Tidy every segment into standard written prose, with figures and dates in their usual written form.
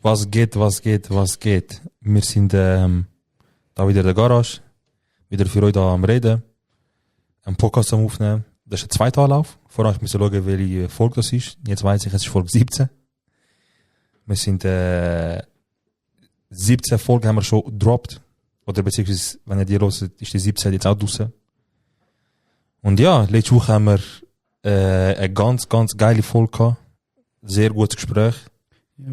Was geht? Wir sind da wieder in der Garage, wieder für euch da am Reden, einen Podcast am Aufnehmen. Das ist der zweite Anlauf. Vorher musste ich schauen, welche Folge das ist. Jetzt weiss ich, es ist Folge 17. Wir sind 17 Folgen haben wir schon gedroppt. Oder beziehungsweise, wenn ihr die hört, ist die 17 jetzt auch draussen. Und ja, letzte Woche haben wir eine ganz geile Folge gehabt. Sehr gutes Gespräch. Ja.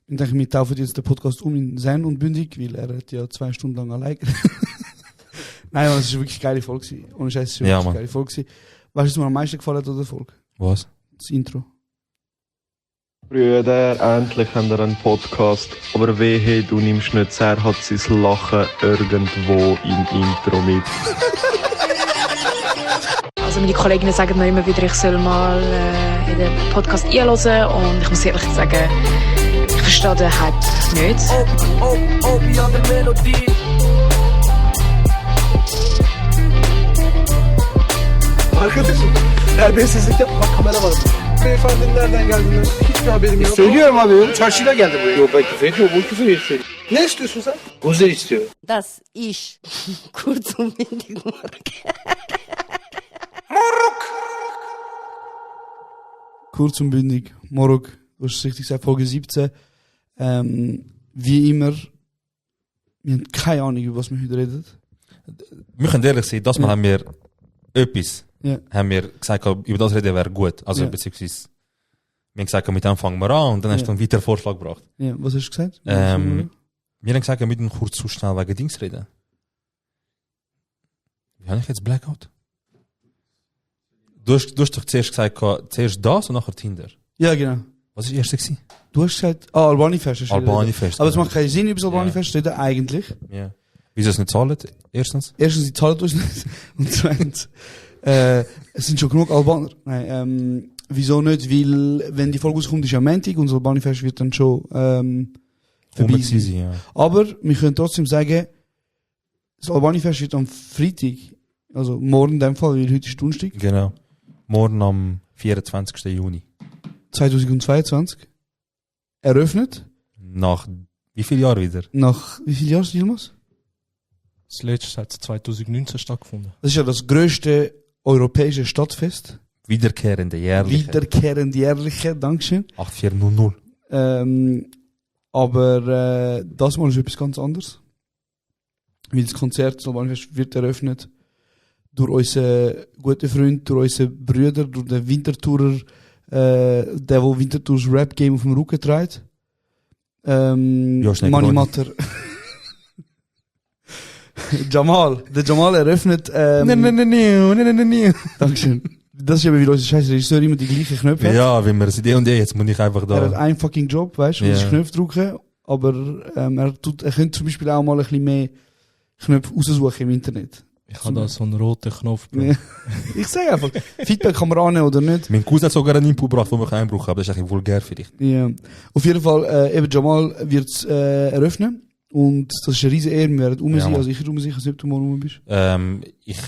Ich denke, wir taufen jetzt den Podcast in Zen und Bündig, weil er hat ja 2 Stunden lang allein. Nein, aber es war wirklich eine geile Folge. Ohne Scheiß, es war wirklich eine geile Folge. Weißt du, was mir am meisten gefallen hat an der Folge? Was? Das Intro. Brüder, endlich haben wir einen Podcast. Aber wehe, du nimmst nicht sehr, hat sein Lachen irgendwo im Intro mit. Also meine Kolleginnen sagen mir immer wieder, ich soll mal in den Podcast einhören und ich muss ehrlich sagen, ich verstehe den Hype nicht. Ja, der Melodie. Arkadaşım, terbiyesizlik yapma, kamera var. Beyefendi nereden geldiğinden hiçbir haberim yok. Söylüyorum abi, çarşıyla geldi buraya. Yok ben küfür etmiyorum, bu küfür ediyor. Ne istiyorsun sen? Guzer istiyor. Das ist kurz und bündig Kurz und bündig. Morgen, du hast es richtig gesagt, Folge 17. Wie immer, wir haben keine Ahnung, über was wir heute reden. Wir können ehrlich sein, das Mal haben wir etwas, haben wir gesagt, über das reden wäre gut. Also, beziehungsweise, wir haben gesagt, mit dem fangen wir an und dann hast du einen weiteren Vorschlag gebracht. Ja, was hast du gesagt? Wir haben gesagt, wir müssen kurz zu schnell wegen Dings reden. Wie habe ich jetzt Blackout? Du hast doch zuerst gesagt, zuerst das und nachher Tinder. Ja, genau. Was war das erste gewesen? Du hast gesagt, Albani-Fest. Albani-Fest. Aber es macht keinen Sinn, über das Albani-Fest zu reden, eigentlich. Ja. Wieso es nicht zahlen? Erstens, sie zahlen uns nicht. Und zweitens, es sind schon genug Albaner. Nein, wieso nicht? Weil, wenn die Folge rauskommt, ist ja Montag und das Albani-Fest wird dann schon, vorbei sein. Ja. Aber wir können trotzdem sagen, das Albani-Fest wird am Freitag, also morgen in dem Fall, weil heute ist Donnerstag. Genau. Morgen am 24. Juni. 2022. Eröffnet. Nach wie vielen Jahren wieder? Nach wie vielen Jahren, Yilmaz? Das letzte hat 2019 stattgefunden. Das ist ja das grösste europäische Stadtfest. Wiederkehrende jährliche, Dankeschön. 8400. Aber das Mal ist etwas ganz anderes. Weil das Konzert das Albani-Fest wird eröffnet durch unseren guten Freund, durch unseren Brüder, durch den Wintertourer, der Wintertours Rap-Game auf dem Rücken trägt. Mani Matter. Jamal. Der Jamal eröffnet, Dankeschön. Das ist eben wieder unser scheiß Regisseur, immer die gleichen Knöpfe. Ja, wenn wir es Idee und jetzt muss ich einfach da. Er hat einen fucking Job, weißt du, muss Knöpfe drücken, aber er könnte zum Beispiel auch mal ein bisschen mehr Knöpfe raussuchen im Internet. Ich habe da so einen roten Knopf. Ja. Ich sage einfach, Feedback kann man annehmen oder nicht. Mein Cousin hat sogar einen Input gebracht, den wir einbrauchen, aber das ist eigentlich vulgär vielleicht. Ja. Auf jeden Fall, eben Jamal wird es eröffnen. Und das ist eine riesen Ehre, wir werden rum sein, also ich werde rum sein, ich weiß nicht, ob du mal rum bist. Ich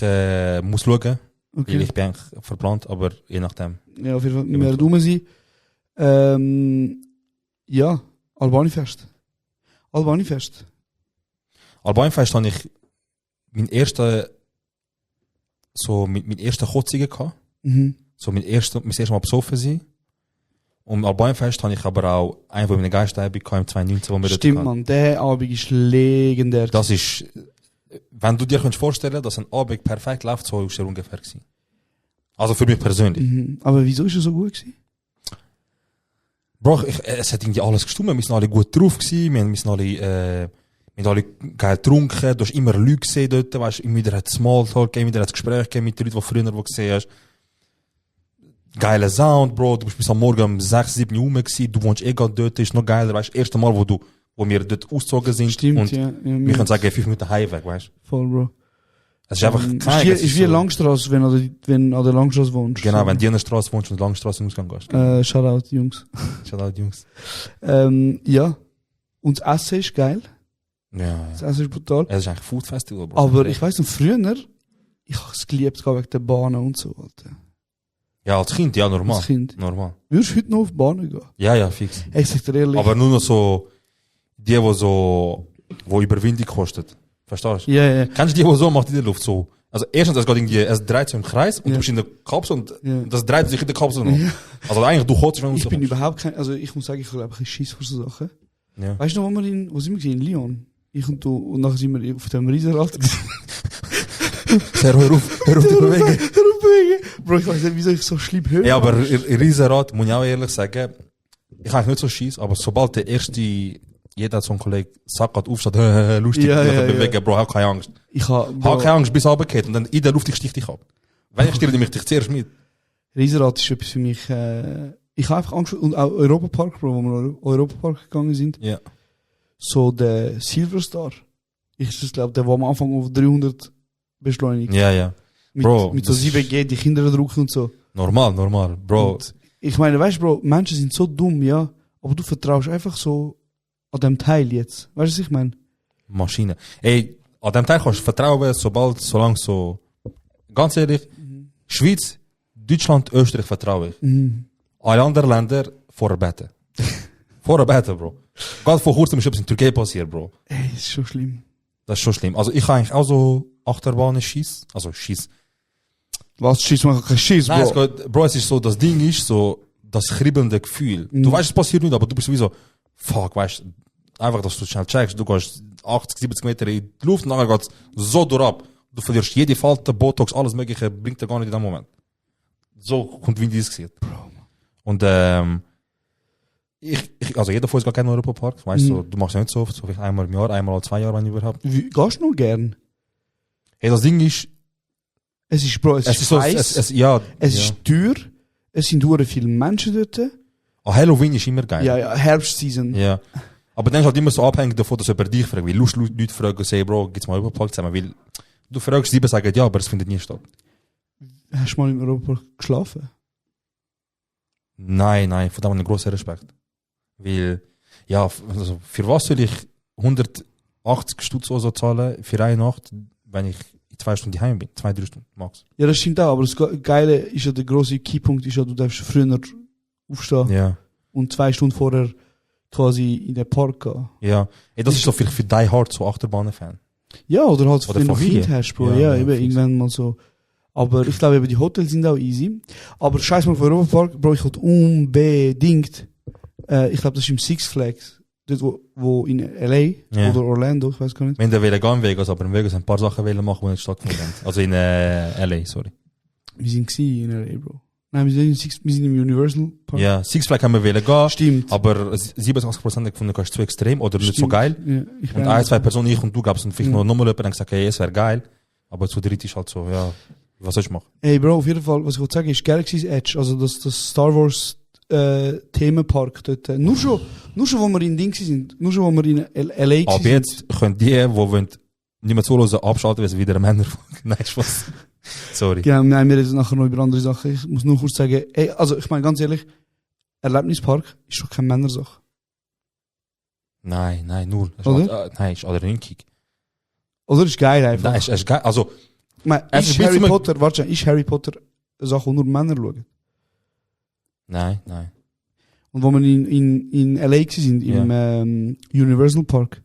muss schauen, okay. Weil ich bin eigentlich verplant, aber je nachdem. Ja, auf jeden Fall, wir werden rum sein. Ja, Albani-Fest. Albani-Fest habe ich mein erster Kotzige gehabt. Mhm. So mein erstes Mal besoffen sein. Und Albani-Fest habe ich aber auch einfach in einer Geistabend im 2019, wo wir stimmt, man, der Abend ist legendär. Das ist, wenn du dir vorstellen kannst, dass ein Abend perfekt läuft, so ist er ungefähr gewesen. Also für mich persönlich. Mhm. Aber wieso ist er so gut gewesen? Bro, es hat irgendwie alles gestimmt, wir sind alle gut drauf gewesen, wir sind alle geil getrunken, du hast immer Leute gesehen dort, weißt, immer wieder hat Smalltalk gegeben, wieder hat Gespräch gegeben mit den Leuten, die früher wo gesehen hast. Geiler Sound, Bro, du bist bis am Morgen um 6, 7 Uhr gewesen, du wohnst gerade dort, ist noch geiler, weißt, erste Mal, wo wir dort ausgezogen sind. Stimmt, und ja. Wir können sagen, 5 Minuten Heimweg, weißt. Voll, Bro. Es ist einfach ist wie eine Langstrasse, wenn du an der Langstrasse wohnst. Genau, wenn du an der Straße wohnst und Langstrasse in den Ausgang gehst. Shoutout, Jungs. Shoutout, Jungs. Ja. Und das Essen ist geil. Ja. Das Essen ist brutal. Es ist eigentlich Food Festival, Bro. Aber ich weiss noch, früher, ich habe es geliebt, wegen der Bahnen und so, Alter. Ja, als Kind, ja, normal. Als Kind. Normal. Würdest du heute noch auf die Bahnen gehen? Ja, fix. Ich sag dir ehrlich. Aber nur noch so, die wo Überwindung kostet. Verstehst du? Ja. Kennst du die so macht in der Luft so? Also erstens, es dreht sich im Kreis und du bist in der Kapsel und das dreht sich in der Kapsel noch. Also eigentlich, du kotzt, wenn du Ich so bin kommst. überhaupt kein, also ich muss sagen, ich habe ein bisschen Schiss vor so Sachen. Ja. Weißt du noch, wo sind wir gewesen? In Lyon? Ich und du, und nachher sind wir auf dem Riesenrad gewesen. Hör auf zu bewegen. Bro, ich weiß nicht, wieso ich so schlimm höre. Ja, aber Riesenrad, muss ich auch ehrlich sagen, ich habe nicht so Schiss, aber sobald der erste, jeder hat so einen Kollegen, Sack aufsteht, lustig, bewegen, Bro, hab keine Angst. Hab keine Angst, bis runtergeht und dann in der Luft stich dich ab. Wenn ich stehe, nehme ich dich zuerst mit. Riesenrad ist etwas für mich, ich habe einfach Angst, und auch Europapark, Bro, wo wir Europapark gegangen sind. Ja. So der Silverstar. Ich glaube, der war am Anfang auf 300 beschleunigt. Ja. Bro, mit so 7G, die Kinder drucken und so. Normal, Bro. Und ich meine, weißt du, Bro, Menschen sind so dumm, ja, aber du vertraust einfach so an dem Teil jetzt. Weißt du, was ich meine? Maschine. Ey, an dem Teil kannst du vertrauen, solange so, ganz ehrlich, Schweiz, Deutschland, Österreich vertraue ich. Alle anderen Länder vorher beten. Vorher beten, Bro. Gerade vor kurzem ist etwas in Türkei passiert, Bro. Ey, ist schon schlimm. Das ist schon schlimm. Also ich habe eigentlich auch so Achterbahnen Schiss. Also Schiss. Was? Schiss machen kein Schiss, Bro. Nein, es ist so, das Ding ist so, das kribbelnde Gefühl. Du weißt, es passiert nicht, aber du bist sowieso, fuck, weißt einfach, dass du schnell checkst, du gehst 80, 70 Meter in die Luft und dann geht's so durchab. Du verlierst jede Falte, Botox, alles mögliche, bringt dir gar nicht in dem Moment. So kommt wie in dieses Gesicht. Und, also jeder von uns geht gerne in den Europapark, weißt du, du machst ja nicht so oft, so vielleicht einmal im Jahr, einmal alle 2 Jahre, wenn überhaupt. Gehst du noch gern? Hey, das Ding ist, es ist, Bro, es ist heiß, es ist teuer, es sind hure viele Menschen dort. Halloween ist immer geil. Ja, Herbstseason. Ja. Aber dann ist halt immer so abhängig davon, dass jemand dich fragt, weil Leute fragen, say, Bro, gibt's mal Europapark zusammen, weil du fragst, 7 sagen ja, aber es findet nie statt. Hast du mal im Europapark geschlafen? Nein, von dem einen grossen Respekt. Weil, ja, also für was soll ich 180 Stutz oder so zahlen für eine Nacht, wenn ich in 2 Stunden daheim bin? 2-3 Stunden, max. Ja, das stimmt auch, aber das Geile ist ja, der grosse Keypunkt ist ja, du darfst früher aufstehen. Ja. Und 2 Stunden vorher quasi in den Park gehen. Ja. Ey, das ist so vielleicht für Die Hard, so Achterbahnen-Fan. Ja, oder halt, Oder wenn du Familie. Kind hast, Bro. Ja, Ja, eben, fix. irgendwann mal so. Aber ich glaube, eben, die Hotels sind auch easy. Aber scheiß mal auf Europapark, Bro, ich wollte unbedingt, ich glaube, das ist im Six Flags, dort wo in L.A. Ja. oder Orlando, ich weiß gar nicht. Wir wollten gehen in Vegas, aber in Vegas ein paar Sachen wollen machen, die nicht stattgefunden haben. Also in L.A., sorry. Wir sind in L.A., Bro. Nein, wir sind im Universal Park. Ja, Six Flags haben wir wollen gehen, Stimmt. aber 87% gefunden, das ist zu extrem oder nicht so Stimmt. geil. Ja, ich Und bin 2 Personen, ich und du, gab's und vielleicht noch nochmal jemand, der gesagt, hey, es wäre geil. Aber zu dritt ist halt so, ja, was soll ich machen? Ey, Bro, auf jeden Fall, was ich wollte sagen, ist Galaxy's Edge, also das Star Wars Themenpark dort. Nur schon, wo wir in Ding sind, nur schon, wo wir in L.A. Aber jetzt können die wollen nicht mehr zuhören, abschalten, weil sie wieder Männer Nein, Spaß. Sorry. Genau, nein, wir reden nachher noch über andere Sachen. Ich muss nur kurz sagen, ey, also ich meine ganz ehrlich, Erlebnispark ist doch keine Männersache. Nein, null. Das Oder? Ist halt, nein, ist adrenalinkick. Oder ist geil einfach. Nein, ist geil. Also, Ich meine, es ist ist Harry bisschen- Potter, warte schon, ist Harry Potter eine Sache, die nur Männer schauen? nein. Und wo wir in L.A. sind, im Universal Park,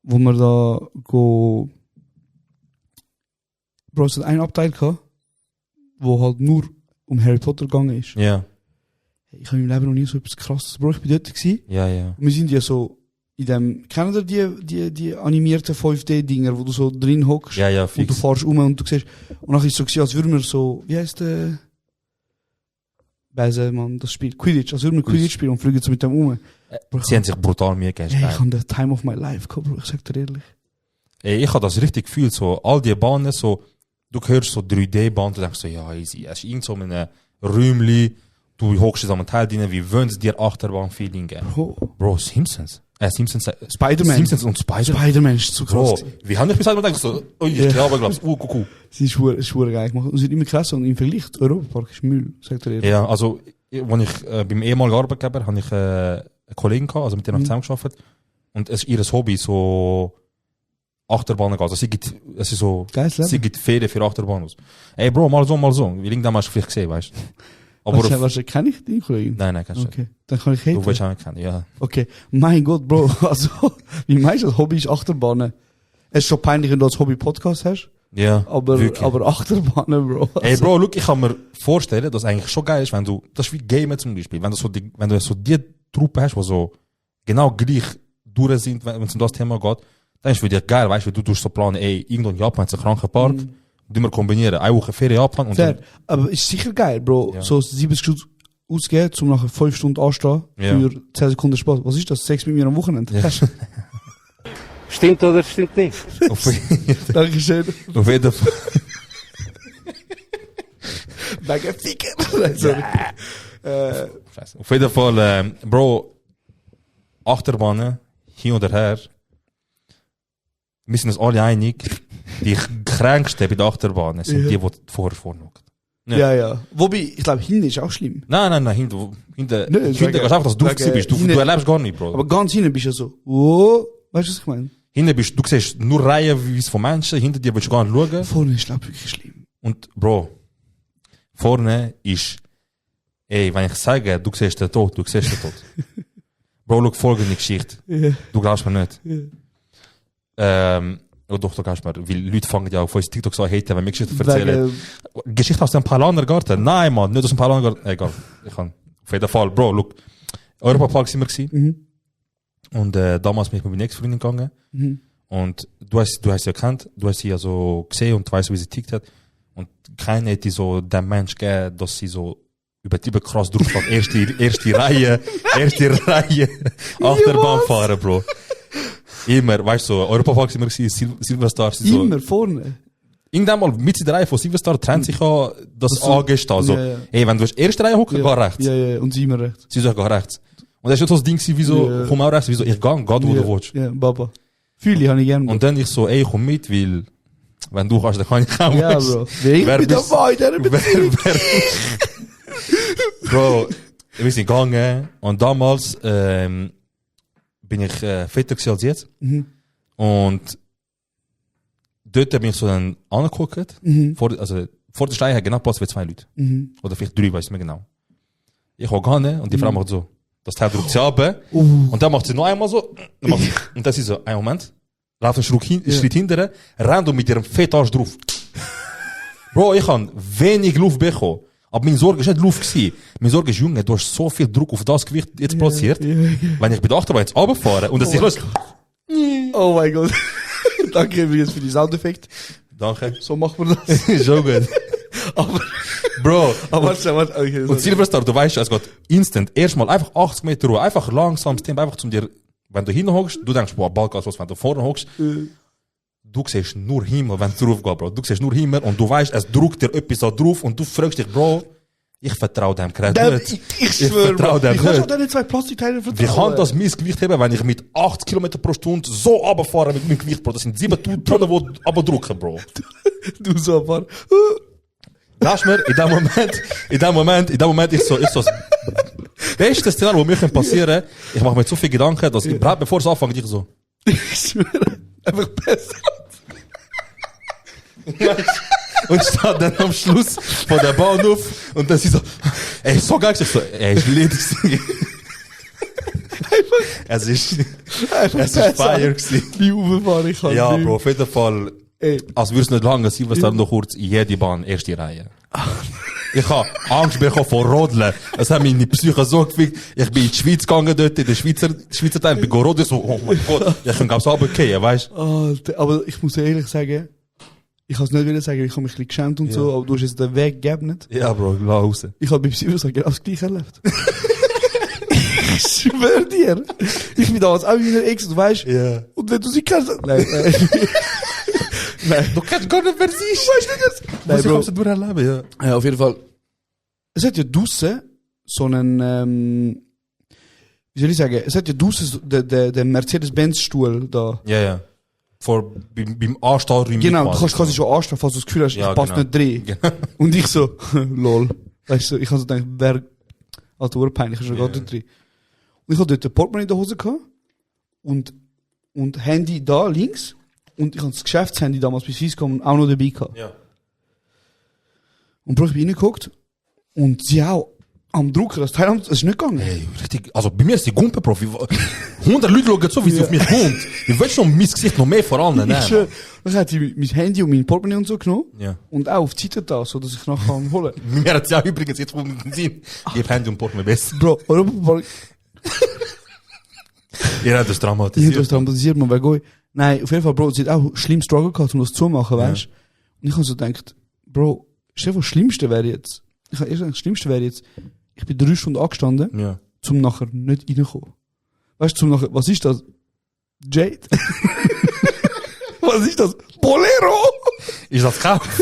wo wir da Bro, es hat einen Abteil gehabt, wo halt nur um Harry Potter gegangen ist. Ja. Ich habe im Leben noch nie so etwas krasses. Bro, ich bin dort gewesen. Ja. Und wir sind ja so in dem, kennen ihr die animierten 5D-Dinger, wo du so drin hockst? Ja, Und du fix. fährst um und du siehst, und dann ist es so gewesen, als würden wir so, wie heisst der? Bäse, man, das Spiel, Quidditch, als würden wir Quidditch spielen und fliegen so mit dem um. Sie haben sich brutal Mühe gegeben. Hey, ist ich geil. habe the time of my life gehabt, Bro, ich sag dir ehrlich. Ey, ich habe das richtig gefühlt, so, all die Bahnen, so, du hörst so 3D-Bahnen, du denkst so, ja, easy. Es ist irgend so in einem Räumli, du hockst in so einem Teil drin, wie wollen sie dir Achterbahn-Feeling geben? Bro, Simpsons. Simpsons Spider-Man. und Spider-Man. Spider-Man ist zu krass. Bro, gewesen. wie haben ich bis heute gedacht, so, ich glaube, cool. Sie ist schwur geil gemacht. Und sie hat immer krass und im Vergleich, der Europapark ist Müll, sagt er ehrlich. Ja, also, als ich beim ehemaligen Arbeitgeber habe ich einen Kollegen gehabt, also mit dem habe ich zusammengearbeitet. Und es ist ihr Hobby, so Achterbahnen gehen. Also es ist so, Geiles Leben. sie gibt Ferien für Achterbahnen aus. Ey Bro, mal so. Wie lange hast du vielleicht gesehen, weißt du? Aber Was kenne ich die Kollegin? nein, kannst du Okay, dann kann ich nicht. Du haten. willst auch nicht kennen, ja. Okay, mein Gott, Bro, also, wie meinst du das? Hobby ist Achterbahnen. Es ist schon peinlich, wenn du als Hobby Podcast hast, Ja, aber wirklich. Achterbahnen, Bro. Ey, Bro, look, ich kann mir vorstellen, dass eigentlich schon geil ist, wenn du, das ist wie Gamer zum Beispiel, wenn du so die Truppe hast, die so genau gleich durch sind, wenn es um das Thema geht, dann ist es für dich geil, weißt du, du tust so planen, ey, irgendwo in Japan hat es einen kranken Park, die wir kombinieren, eine Woche Ferien Japan und Fair. dann, Aber ist sicher geil, Bro. Ja. So 70 Stunden ausgehen, um nachher 5 Stunden anstehen, Ja. für 10 Sekunden Spaß. Was ist das? Sex mit mir am Wochenende? Ja. Stimmt oder stimmt nicht? auf, Dankeschön. auf jeden Fall, Mega Ficker. Sorry. Scheiße. Auf jeden Fall, Bro, Achterbahnen, hin oder her, wir sind uns alle einig, die kränksten bei der Achterbahnen sind Ja. die vorne hocken. Ja. Wobei, ich glaube, hinten ist auch schlimm. Nein, hinten Nein, gehst sag- einfach, dass du sag, drauf bist. Du hinten- erlebst gar nicht, Bro. Aber ganz hinten bist du ja so, oh, weißt du, was ich meine? Hinten bist du siehst nur reihenweise von Menschen, hinter dir willst du gar nicht schauen. Vorne ist, glaube ich, wirklich schlimm. Und, Bro, vorne ist, ey, wenn ich sage, du siehst den Tod, du siehst den Tod. Bro, schau folgende Geschichte. Ja. Du glaubst mir nicht. Ja. Oh doch, du glaubst mir. Weil Leute fangen ja auf uns TikTok so haten, wenn wir Geschichten erzählen. Wegen, Geschichte aus dem Palanergarten? Nein, Mann, nicht aus dem Palanergarten. Egal. Ich kann. Auf jeden Fall, Bro, look. Europapark sind wir gewesen. Und damals bin ich mit meiner Ex-Freundin gegangen. Und du hast sie erkannt, du hast sie ja so gesehen und weißt, wie sie tickt hat. Und keiner hätte so den Mensch gegeben, dass sie so übertrieben krass drauf hat. erste Reihe Achterbahn fahren, Bro. Immer, weißt du, so, Europapark sind wir gewesen, Silverstar, so. immer vorne. Irgendwann mal mit in der Reihe von Silverstar trennt sich ja das Also, angestehen. Also, ja. ey, wenn du erste Reihe hocken, geh rechts. Ja, und sie immer rechts. Sie sagt, geh rechts. Und das ist schon so das Ding gewesen, wie so, Ja. komm auch rechts, wie so, ich geh wo du willst. Ja, Baba. Fühle habe ich gerne. Und dann ich so, ey, komm mit, weil, wenn du kannst, dann kann ich auch. Ja, weißt du. Bro. Ich Wer bin bist- dabei, der Bro, wir sind gegangen und damals bin ich fitter gewesen als jetzt. Und dort bin ich so dann angeguckt. Vor der Steine hat genau Platz für 2 Leute. Oder vielleicht 3, weiß ich nicht mehr genau. Ich war gehen und die Frau macht so, das Teil drückt sie ab. Und dann macht sie noch einmal so. Und dann ist sie so, einen Moment, läuft einen Schritt hinterher, rennt und mit ihrem Fettarsch drauf. Bro, ich habe wenig Luft bekommen. Aber meine Sorge ist nicht Luft gewesen. Meine Sorge ist, Junge, du hast so viel Druck auf das Gewicht jetzt platziert. Wenn ich bei der Achterbahn jetzt runterfahre und das ist los. Oh mein Gott. Danke übrigens für die Soundeffekt. Danke. So macht man das. So gut. Aber, Bro. warte, okay. Und Silverstar, du weißt, es geht instant. Erstmal einfach 80 Meter Ruhe. Einfach langsam Tempo, einfach zum dir, wenn du hinten hockst, du denkst, boah, bald geht's los. Wenn du vorne hockst, du siehst nur Himmel, wenn es drauf geht, Bro. Du siehst nur Himmel und du weißt, es druckt dir etwas da drauf und du fragst dich, Bro, ich vertraue dem Gerät nicht. Ich schwöre, vertraue dem Bro. Wie kannst du nicht. deine 2 Plastikteile vertrauen? Wie kann das mein Gewicht haben, wenn ich mit 80 Kilometer pro Stunde so runterfahre mit meinem Gewicht, Bro? Das sind 7 Tonnen, die abdrücken, Bro. Du so ein paar. Glaubst du mir, in dem Moment, ich so, das beste Szenario, was mir passieren kann, ich mache mir so viel Gedanken, dass ich, bevor es anfängt, ich so, Ich schwöre. Einfach besser. und steht dann am Schluss von der Bahnhof, und dann sie so, ey, so geil, ich so, ey, ist ledig. Es ist Feier gewesen. Wie aufgefahren ich kann. Ja, nicht. Bro, auf jeden Fall, Ey, als würde es nicht lange sein, was dann noch kurz in jede Bahn, erste Reihe. Ich habe Angst bekommen vor Rodeln. Es hat meine Psyche so gefickt. Ich bin in die Schweiz gegangen dort, in den Schweizer Teil, bin rodeln, so, oh mein Gott, ich kann ganz runtergehen, weißt du? Alter, aber ich muss dir ehrlich sagen, ich kann es nicht wieder sagen, ich habe mich ein bisschen geschämt und so, aber du hast jetzt den Weg gegeben nicht. Ja, Bro, lass raus. Ich habe beim Silverstar genau das gleiche erlebt. Ich schwöre dir. Ich bin damals auch mit meiner Ex, du weißt. Ja. Und wenn du sie kennst, nein. Nein. Du kennst gar nicht, wer sie ist. Weißt du das? Nein, Ich Bro. hab's nur erleben, ja. Ja, auf jeden Fall. Es hat ja draussen so einen, wie soll ich sagen, es hat ja draussen den Mercedes-Benz-Stuhl da. Ja, ja. Beim Anstallräumchen. Genau, du kannst quasi schon anstehen, falls du das Gefühl hast, Ja, ich passe genau. nicht rein. Genau. Und ich so, lol. Weißt du, ich habe so gedacht, wer, Alter, urpeinlich, ich schon Ja. gar nicht rein. Und ich hatte dort ein Portemonnaie in der Hose gehabt. Und Handy da links. Und ich hatte das Geschäftshandy damals bei Swisscom auch noch dabei gehabt. Ja. Und Bro, ich bin reingeguckt. Und sie auch am Drucken, das Teil, es ist nicht gegangen. Hey, richtig, also bei mir ist die Gumpenprofi. 100 Leute schauen so, wie sie auf mich kommt. Ich will schon mein Gesicht noch mehr voran. Ich schwör, dann hat sie mein Handy und mein Portemonnaie und so genommen. Ja. Und auch auf die Seite da, so dass ich nachher kann holen. Mir hat es ja übrigens jetzt vom Sinn. Ich hab Handy und Portemonnaie besser. Bro, Europapark. Ihr habt das Ich hab dramatisiert. das dramatisiert, man wegen euch. Nein, auf jeden Fall, Bro, sie hat auch schlimm Struggle gehabt, um das zu machen, weißt du? Und ich hab so gedacht, Bro, stell dir vor, das Schlimmste wäre jetzt, ich bin 3 Stunden angestanden, Ja. zum nachher nicht reinkommen. Weißt du, zum nachher, was ist das? Jade? Was ist das? Bolero? Ist das Kauf?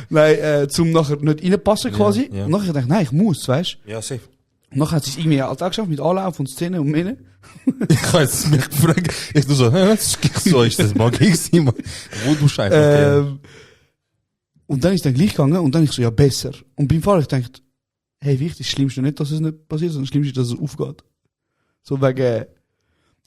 Nein, zum nachher nicht reinpassen quasi. ja. Und nachher dachte ich, nein, ich muss, weißt du? Ja, safe. Und nachher hat sie es irgendwie halt auch geschafft mit Anlauf und Szene und Mene. Ich kann jetzt mich fragen, ich tu so, so ist das mag ich sein, Mann. Wo du scheiße. Okay. Und dann ist dann gleich gegangen und dann ich so, ja, besser. Und beim Fahren ich dachte, hey, wichtig, das Schlimmste nicht, dass es nicht passiert, sondern das Schlimmste ist, dass es aufgeht. So wegen,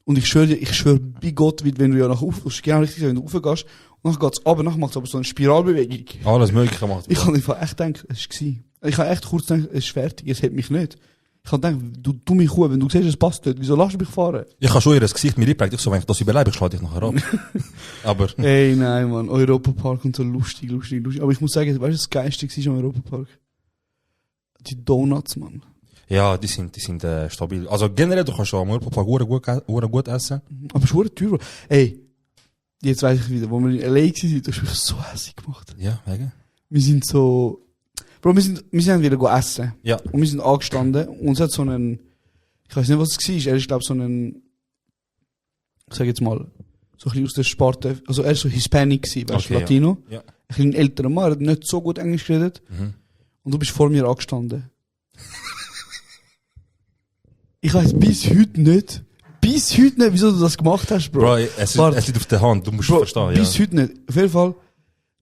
und ich schwöre bei Gott, wenn du ja nach oben, genau richtig, wenn du raufgehst, und dann geht's runter, nachher macht es aber so eine Spiralbewegung. Alles Mögliche gemacht. Ich kann einfach echt denken, es war. Ich habe echt kurz gedacht, es ist fertig, es hat mich nicht. Ich kann denken, du mich Kuh, wenn du siehst, es passt nicht, wieso lässt du mich fahren? Ich habe schon ihr Gesicht mir geprägt, ich so, wenn ich das überlebe, ich schlage dich nachher ab. Aber, Ey, nein, Mann, Europapark und so lustig. Aber ich muss sagen, weißt du, das Geilste war am Europapark? Die Donuts, Mann. ja, die sind stabil. Also generell, du kannst schon am Europapark gut essen. Aber es ist verdammt teuer, Bro. Ey, jetzt weiss ich wieder, wo wir in L.A. waren, das hast du mich so hässlich gemacht. Ja, wegen? Wir sind so, Bro, wir sind wieder go essen. Ja. Und wir sind angestanden und es hat so einen, ich weiß nicht, was es war, er ist, glaube ich, so einen, ich sag jetzt mal, so ein bisschen aus der Sparte, also er ist so Hispanic gewesen, weißt du, Okay, Latino. Ja. Ein bisschen älterer Mann, er hat nicht so gut Englisch geredet. Mhm. Und du bist vor mir angestanden. Ich weiss bis heute nicht, wieso du das gemacht hast, Bro. Bro, es liegt auf der Hand, du musst verstehen, ja. Bis heute nicht. Auf jeden Fall,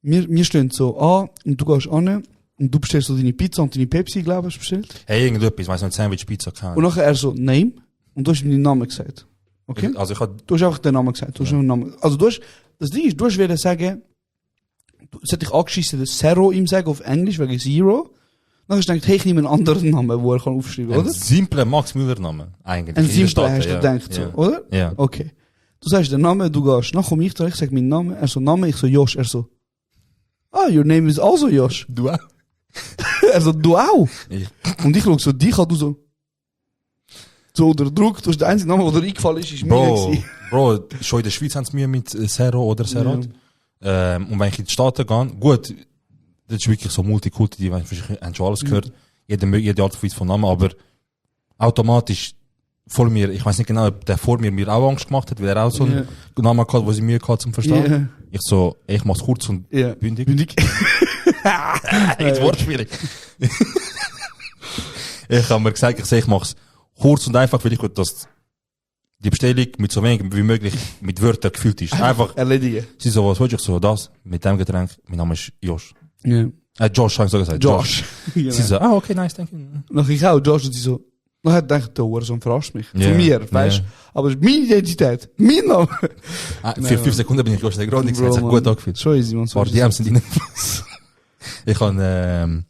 wir stehen so an und du gehst an und du bestellst so deine Pizza und deine Pepsi, glaube ich, hast du bestellt. Hey, irgendetwas, weiss nicht, Sandwich, Pizza, kann. Und nachher er so, Name, und du hast ihm den Namen gesagt. Okay? Also ich hab, Du hast einfach den Namen gesagt. Du hast einfach den Namen. Also das Ding ist, du hast wieder sagen, es hat dich angeschissen, das Zero ihm sagen auf Englisch, wegen Zero. Dann hast du gedacht, hey, ich nehme einen anderen Namen, wo er kann aufschreiben, ein oder? simpler Max Müller-Name, eigentlich. Ein In der simpler Stadt, hast du ja. gedacht, so, Ja. oder? Ja. Okay. Du sagst den Namen, du gehst, dann komm ich da, ich sag meinen Namen, er so Name, ich so Josh, er so, your name is also Josh. Du auch? Er so, du auch? Ja. Und ich schau so dich an, du so unter Druck, du hast der einzige Name, der dir eingefallen ist mir gewesen. Bro, schon in der Schweiz haben sie mir mit Zero oder Serot. Und wenn ich in die Staaten gehe, gut, das ist wirklich so Multikulti, die haben schon alles gehört. Jede Art von Namen, aber automatisch vor mir, ich weiß nicht genau, ob der vor mir auch Angst gemacht hat, weil er auch so einen Namen hatte, wo sie Mühe hatte zum Verstehen. Ja. Ich so, ich mach's kurz und bündig. Jetzt Wort schwierig. Ich habe mir gesagt, ich mach's kurz und einfach, weil ich will, dass die Bestellung mit so wenig wie möglich mit Wörtern gefüllt ist. Einfach, erledigen. sie so, was willst du? Ich so, das, mit dem Getränk, mein Name ist Josh. Ja. Josh, habe ich so gesagt. Josh. Sie so, okay, nice, thank you. Dann ich auch, Josh, und sie so, dann hat er gedacht, der so verarscht mich. Ja. Von mir, weißt du? Ja. Aber es ist meine Identität. Mein Name. Für 5 Sekunden bin ich Josh, der gerade nichts gesagt, es hat gut angefühlt. So easy, man. Ein paar DMs sind rein. Ich habe,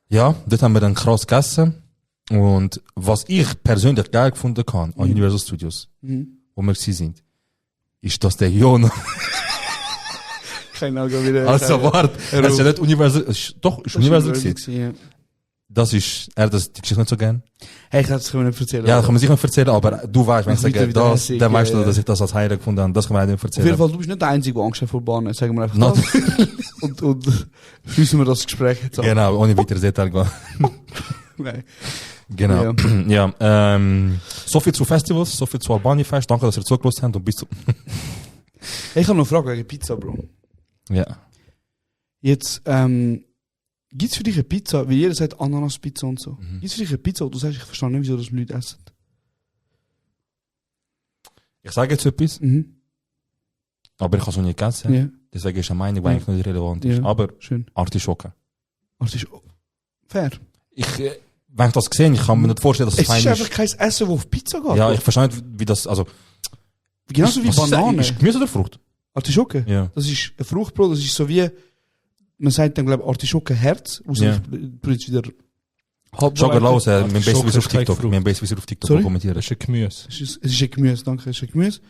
ja, dort haben wir dann krass gegessen. Und was ich persönlich geil gefunden habe an Universal Studios, wo wir gewesen sind, ist, dass der Jona, Keine Ahnung, wieder. also warte, es ist ja nicht Universal, doch, ist Universal gewesen. Ja. Das ist, die Geschichte nicht so gern. Hey, ich kann es nicht erzählen. Ja, das kann man sicher nicht erzählen, aber du weißt, wenn ich Das wird sage, wieder das, hässig, dann weißt du, ja. dass ich das als Heiler gefunden habe. Das kann man auch nicht Auf jeden erzählen. Fall, du bist nicht der Einzige, der Angst hat vor Bahnen. Sagen wir einfach das. und schließen wir das Gespräch jetzt ab. Genau, ohne weiteres Detail gehen. Nein. Genau. Ja, so viel zu Festivals, so viel zu Albania Fest. Danke, dass ihr zugelassen habt und bis zu, Hey, ich habe noch eine Frage wegen Pizza, Bro. ja. Jetzt, gibt's für dich eine Pizza, weil jeder sagt Ananas-Pizza und so. Gibt's für dich eine Pizza, wo du sagst, ich verstehe nicht, wieso das Leute essen? Ich sage jetzt etwas, aber ich habe es noch nie gegessen. Ja. Deswegen ist eine Meinung, die eigentlich nicht relevant ist. Ja. Aber Schön. Artischocke. Das ist fair. Wenn ich das sehe, ich kann mir nicht vorstellen, dass es Es ist fein einfach kein Essen, das auf Pizza geht. Ja, ich verstehe nicht, wie das, also, Genauso wie was ist das? Banane. Ist Gemüse oder Frucht? Artischocke. Ja. Das ist ein Fruchtbrot, das ist so wie, man sagt dann, glaube ich, Artischocke-Herz, wo Ja. sich jetzt wieder Schau mal raus, wir haben besser Schock auf ist kein TikTok. Frucht. Wir haben besser auf TikTok Sorry? kommentieren. Das ist ein Gemüse. Es ist ein Gemüse, danke, es ist ein Gemüse.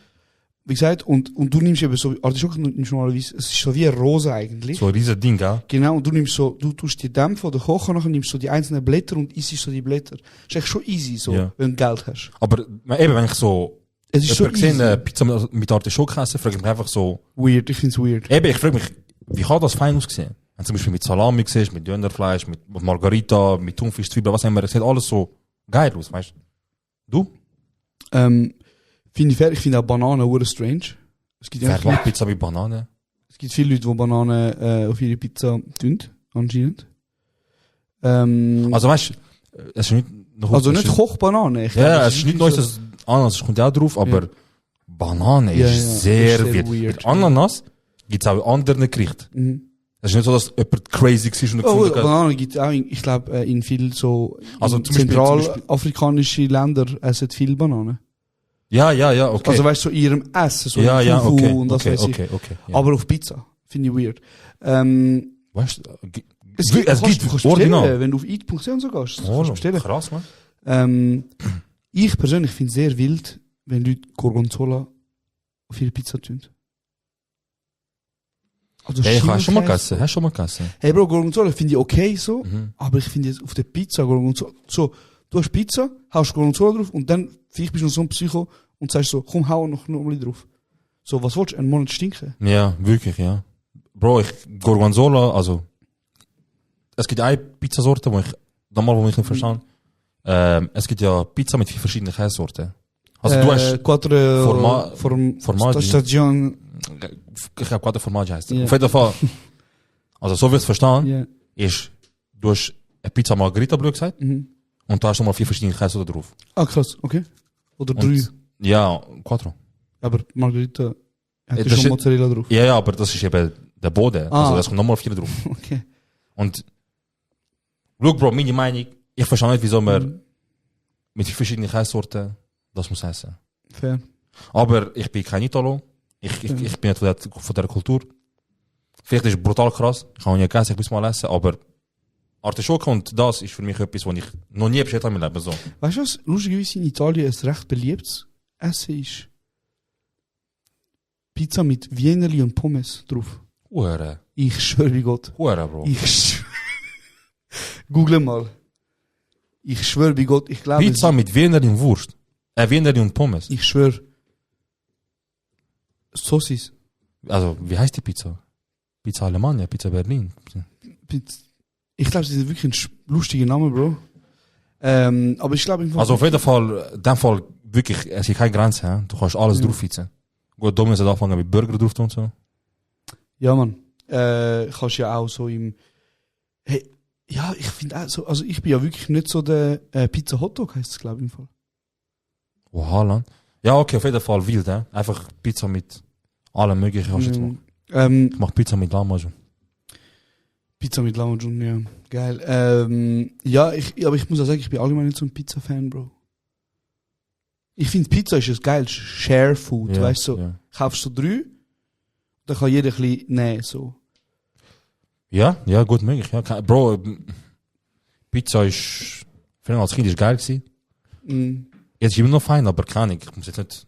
Wie gesagt, und du nimmst eben so, Artischocken nimmst du normalerweise, es ist so wie eine Rose eigentlich. So ein riesen Ding, gell? Genau, und du nimmst so, du tust die Dämpfe oder kochen, nachher nimmst so die einzelnen Blätter und isst so die Blätter. Das ist eigentlich schon easy, so, Ja. wenn du Geld hast. Aber eben, wenn ich so Es ist so jemand gesehen, easy. Pizza mit Artischocken essen, frage ich mich einfach so, Weird, ich find's weird. eben, ich frage mich, wie kann das fein aussehen? Wenn du zum Beispiel mit Salami siehst, mit Dönerfleisch, mit Margarita, mit Thunfisch, Zwiebeln, was auch immer, es sieht alles so geil aus, weißt du? Finde ich fair, ich finde auch Bananen hure strange. Es gibt, ja Wer macht Pizza mit Bananen? es gibt viele Leute, die Bananen auf ihre Pizza tun, anscheinend. Also weißt du, es ist nicht, noch Also nicht Kochbananen. Ich Ja, glaube, es ist nicht Neues, das Ananas kommt ja auch drauf, aber Banane Ja, ist ja, sehr ist sehr weird. weird. Mit Ananas gibt's auch in anderen Gerichten. Mhm. Es ist nicht so, dass jemand crazy war und Oh, gefunden hat. Bananen gibt es auch, ich glaube, in viel so Also in zum Beispiel- zentralafrikanische Länder essen viel Bananen. Ja, okay. Also weißt du, so in ihrem Essen, so ja, in ja, Fufu okay, und das okay, weiß ich. okay. Ja. Aber auf Pizza. Finde ich weird. Weißt du, Es gibt du kannst original. bestellen, wenn du auf eat.ch und so gehst. Oh, Kannst du bestellen. krass, man. Ich persönlich finde es sehr wild, wenn Leute Gorgonzola auf ihre Pizza tun. Also Hey, hast du schon mal Schimmelkäse. gegessen? Hast du schon mal gegessen? Hey Bro, Gorgonzola finde ich okay so, Mhm. aber ich finde jetzt auf der Pizza Gorgonzola, so, du hast Pizza, haust Gorgonzola drauf und dann, vielleicht bist du noch so ein Psycho und sagst so, komm, hau noch mal drauf. So, was willst du? Einen Monat stinken? Ja, wirklich, ja. Bro, Gorgonzola, also, es gibt eine Pizzasorte, wo ich nicht verstehe. Es gibt ja Pizza mit 4 verschiedenen Käsesorten. Also du hast, Quattro Formaggi. Station, ich glaube Quattro Formaggi heisst. Ja. Auf jeden Fall, also so wie ich es verstehe, ja. ist, du hast eine Pizza Margherita, blöd gesagt, Mhm. und da hast du nochmal 4 verschiedene Käsesorten drauf. Ah, krass, okay. Oder Und- 3. Ja, Quattro. Aber Margarita hat ja Das schon ist- Mozzarella drauf. Ja, aber das ist eben der Boden. Ah. Also, das kommt nochmal 4 drauf. Okay. Und, look, Bro, meine Meinung, ich verstehe nicht, wieso man Mhm. mit 4 verschiedenen Käsesorten das muss essen. Fair. Aber ich bin kein Italo. Ich bin nicht von der Kultur. Vielleicht ist es brutal krass. Ich habe noch nie gegessen, ich muss mal essen. Aber Artischocke und das ist für mich etwas, was ich noch nie bestellt habe in meinem Leben. So. Weißt du was? Lustigerweise in Italien ein recht beliebtes Essen ist Pizza mit Wienerli und Pommes drauf. Hure. Ich schwöre bei Gott. Hure, Bro. Google mal. Ich schwöre bei Gott, ich glaube. Pizza mit Wienerli und Wurst. Wienerli und Pommes. Ich schwöre. Saucis. Also, wie heißt die Pizza? Pizza Alemannia, Pizza Berlin. Ich glaube, das ist wirklich ein lustiger Name, Bro. Aber ich glaube Also auf jeden Fall, in dem Fall wirklich, es gibt keine Grenze. He? Du kannst alles drauffitzen. Gut, Dominus hat angefangen mit Burger drauf und so. Ja, Mann. Kannst ja auch so im. Hey, ja, ich finde auch so. Also, ich bin ja wirklich nicht so der Pizza Hotdog, heißt es, glaube ich, im Fall. Wow, Haaland. Ja, okay, auf jeden Fall wild, he? Einfach Pizza mit allem möglichen kannst du jetzt machen. Ich mach Pizza mit Lamajun. Pizza mit Lamajun, ja. Geil. Ja, aber ich muss auch sagen, ich bin allgemein nicht so ein Pizza-Fan, Bro. Ich finde, Pizza ist ein geiles Share-Food, Ja, weißt du? So, ja. kaufst du 3, dann kann jeder ein bisschen nehmen, so. Ja, gut möglich. Ja. Bro, Pizza ist, früher als Kind ist geil gewesen. Mm. Jetzt ist immer noch fein, aber keine Ahnung. Ich muss jetzt nicht,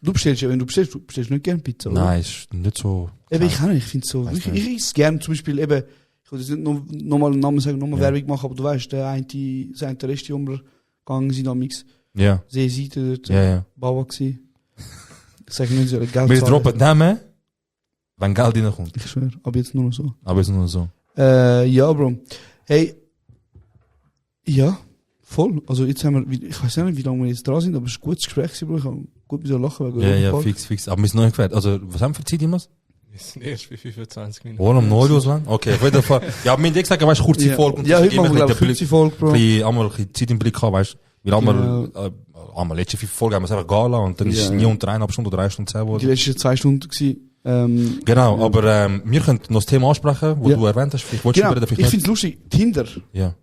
Du bestellst ja, wenn du bestellst nicht gerne Pizza, oder? nein, ist nicht so. Eben, ich kann nicht, ich finde so, Weiss wirklich, nicht. ich esse gerne zum Beispiel eben, ich will jetzt nicht nochmal einen Namen sagen, nochmal Ja. Werbung machen, aber du weißt, der eine Rest, die umgegangen sind, amix, Ja, Seeseite dort, ja. Bauer gsi. Ich sage nicht, so Geld Wir zahlen. droppen Namen, wenn Geld reinkommt. Ich schwöre, aber jetzt nur noch so. Aber ist nur so. Ja, Bro. Hey, ja, voll. Also jetzt haben wir, ich weiß nicht, wie lange wir jetzt dran sind, aber es ist ein gutes Gespräch gewesen, Bro. Ich habe gut mit so lachen. wegen Ja, Europa Park. fix. Aber wir sind noch nicht fertig. Also, was haben wir für Zeit immer? Wir sind erst bei 25 Minuten. Oh, am Neulos lang? Okay, auf jeden Fall. Ja, wir haben gesagt, weißt du, kurze Ja, Folge. und ja das heute machen wir, glaube ich, ein 50 Folge, Bro. bisschen, einmal ein bisschen Zeit im Blick haben, weißt du. Weil einmal, letzte 5 Folgen haben wir es einfach gala und dann ist es Ja, nie ja. unter 1,5 Stunden oder 1 Stunde 10 Die geworden. letzten 2 Stunden gewesen. Genau, aber wir können noch das Thema ansprechen, wo Ja. du erwähnt hast. Vielleicht wolltest Genau, du über ich den finde es lustig, Tinder. Ja.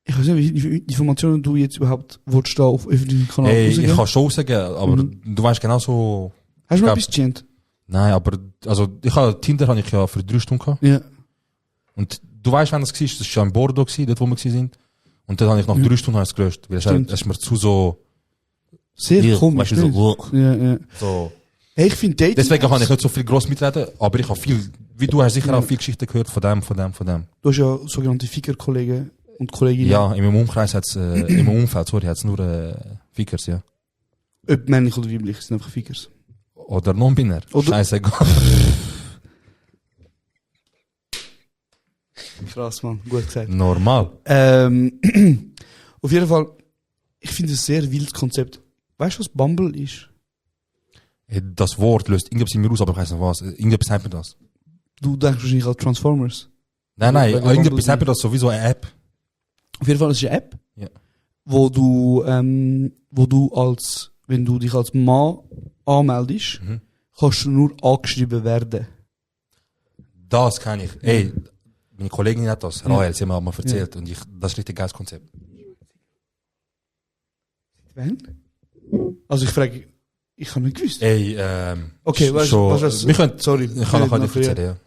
Ich weiß nicht, wie viele Informationen du jetzt überhaupt willst da auf öffentlichen Kanal Hey, rausgeben. ich kann schon sagen, aber du weißt genau so. Hast du mal glaub- etwas gechant? Nein, aber, also, Tinder habe ich ja für 3 Stunden gehabt. Ja. Und du weißt, wann das war, das war schon in Bordeaux, dort wo wir sind. Und dann habe ich nach 3 Stunden es gelöscht, weil es ist mir zu so... Sehr komisch, weißt du, so, ja. so. Hey, ich finde Dating... Deswegen kann ich nicht so viel gross mitreden, aber ich habe viel, wie du hast sicher auch viel Geschichten gehört von dem. Du hast ja sogenannte Ficker-Kollegen und Kolleginnen. Ja, in meinem Umkreis hat's, in meinem Umfeld, hat's nur, Fickers, ja. Ob männlich oder weiblich, sind einfach Fickers. Oder non-binär. Scheißegal. Krass, Mann. Gut gesagt. Normal. Auf jeden Fall, ich finde es ein sehr wildes Konzept. Weißt du, was Bumble ist? Das Wort löst irgendetwas in mir aus, aber ich weiß nicht was. Irgendetwas sagt mir das. Du denkst wahrscheinlich an Transformers. Nein, irgendetwas sagt mir das sowieso eine App. Auf jeden Fall ist es eine App, Ja. wo du wenn du dich als Mann anmeldest, kannst du nur angeschrieben werden. Das kann ich. Ey, meine Kollegin hat das, Rahel, sie hat mir mal erzählt. Und das ist richtig geiles Konzept. Wann? Also ich frage, ich habe nicht gewusst. Ey, Okay, was? Wir können, Sorry. ich kann noch nicht erzählen, ja.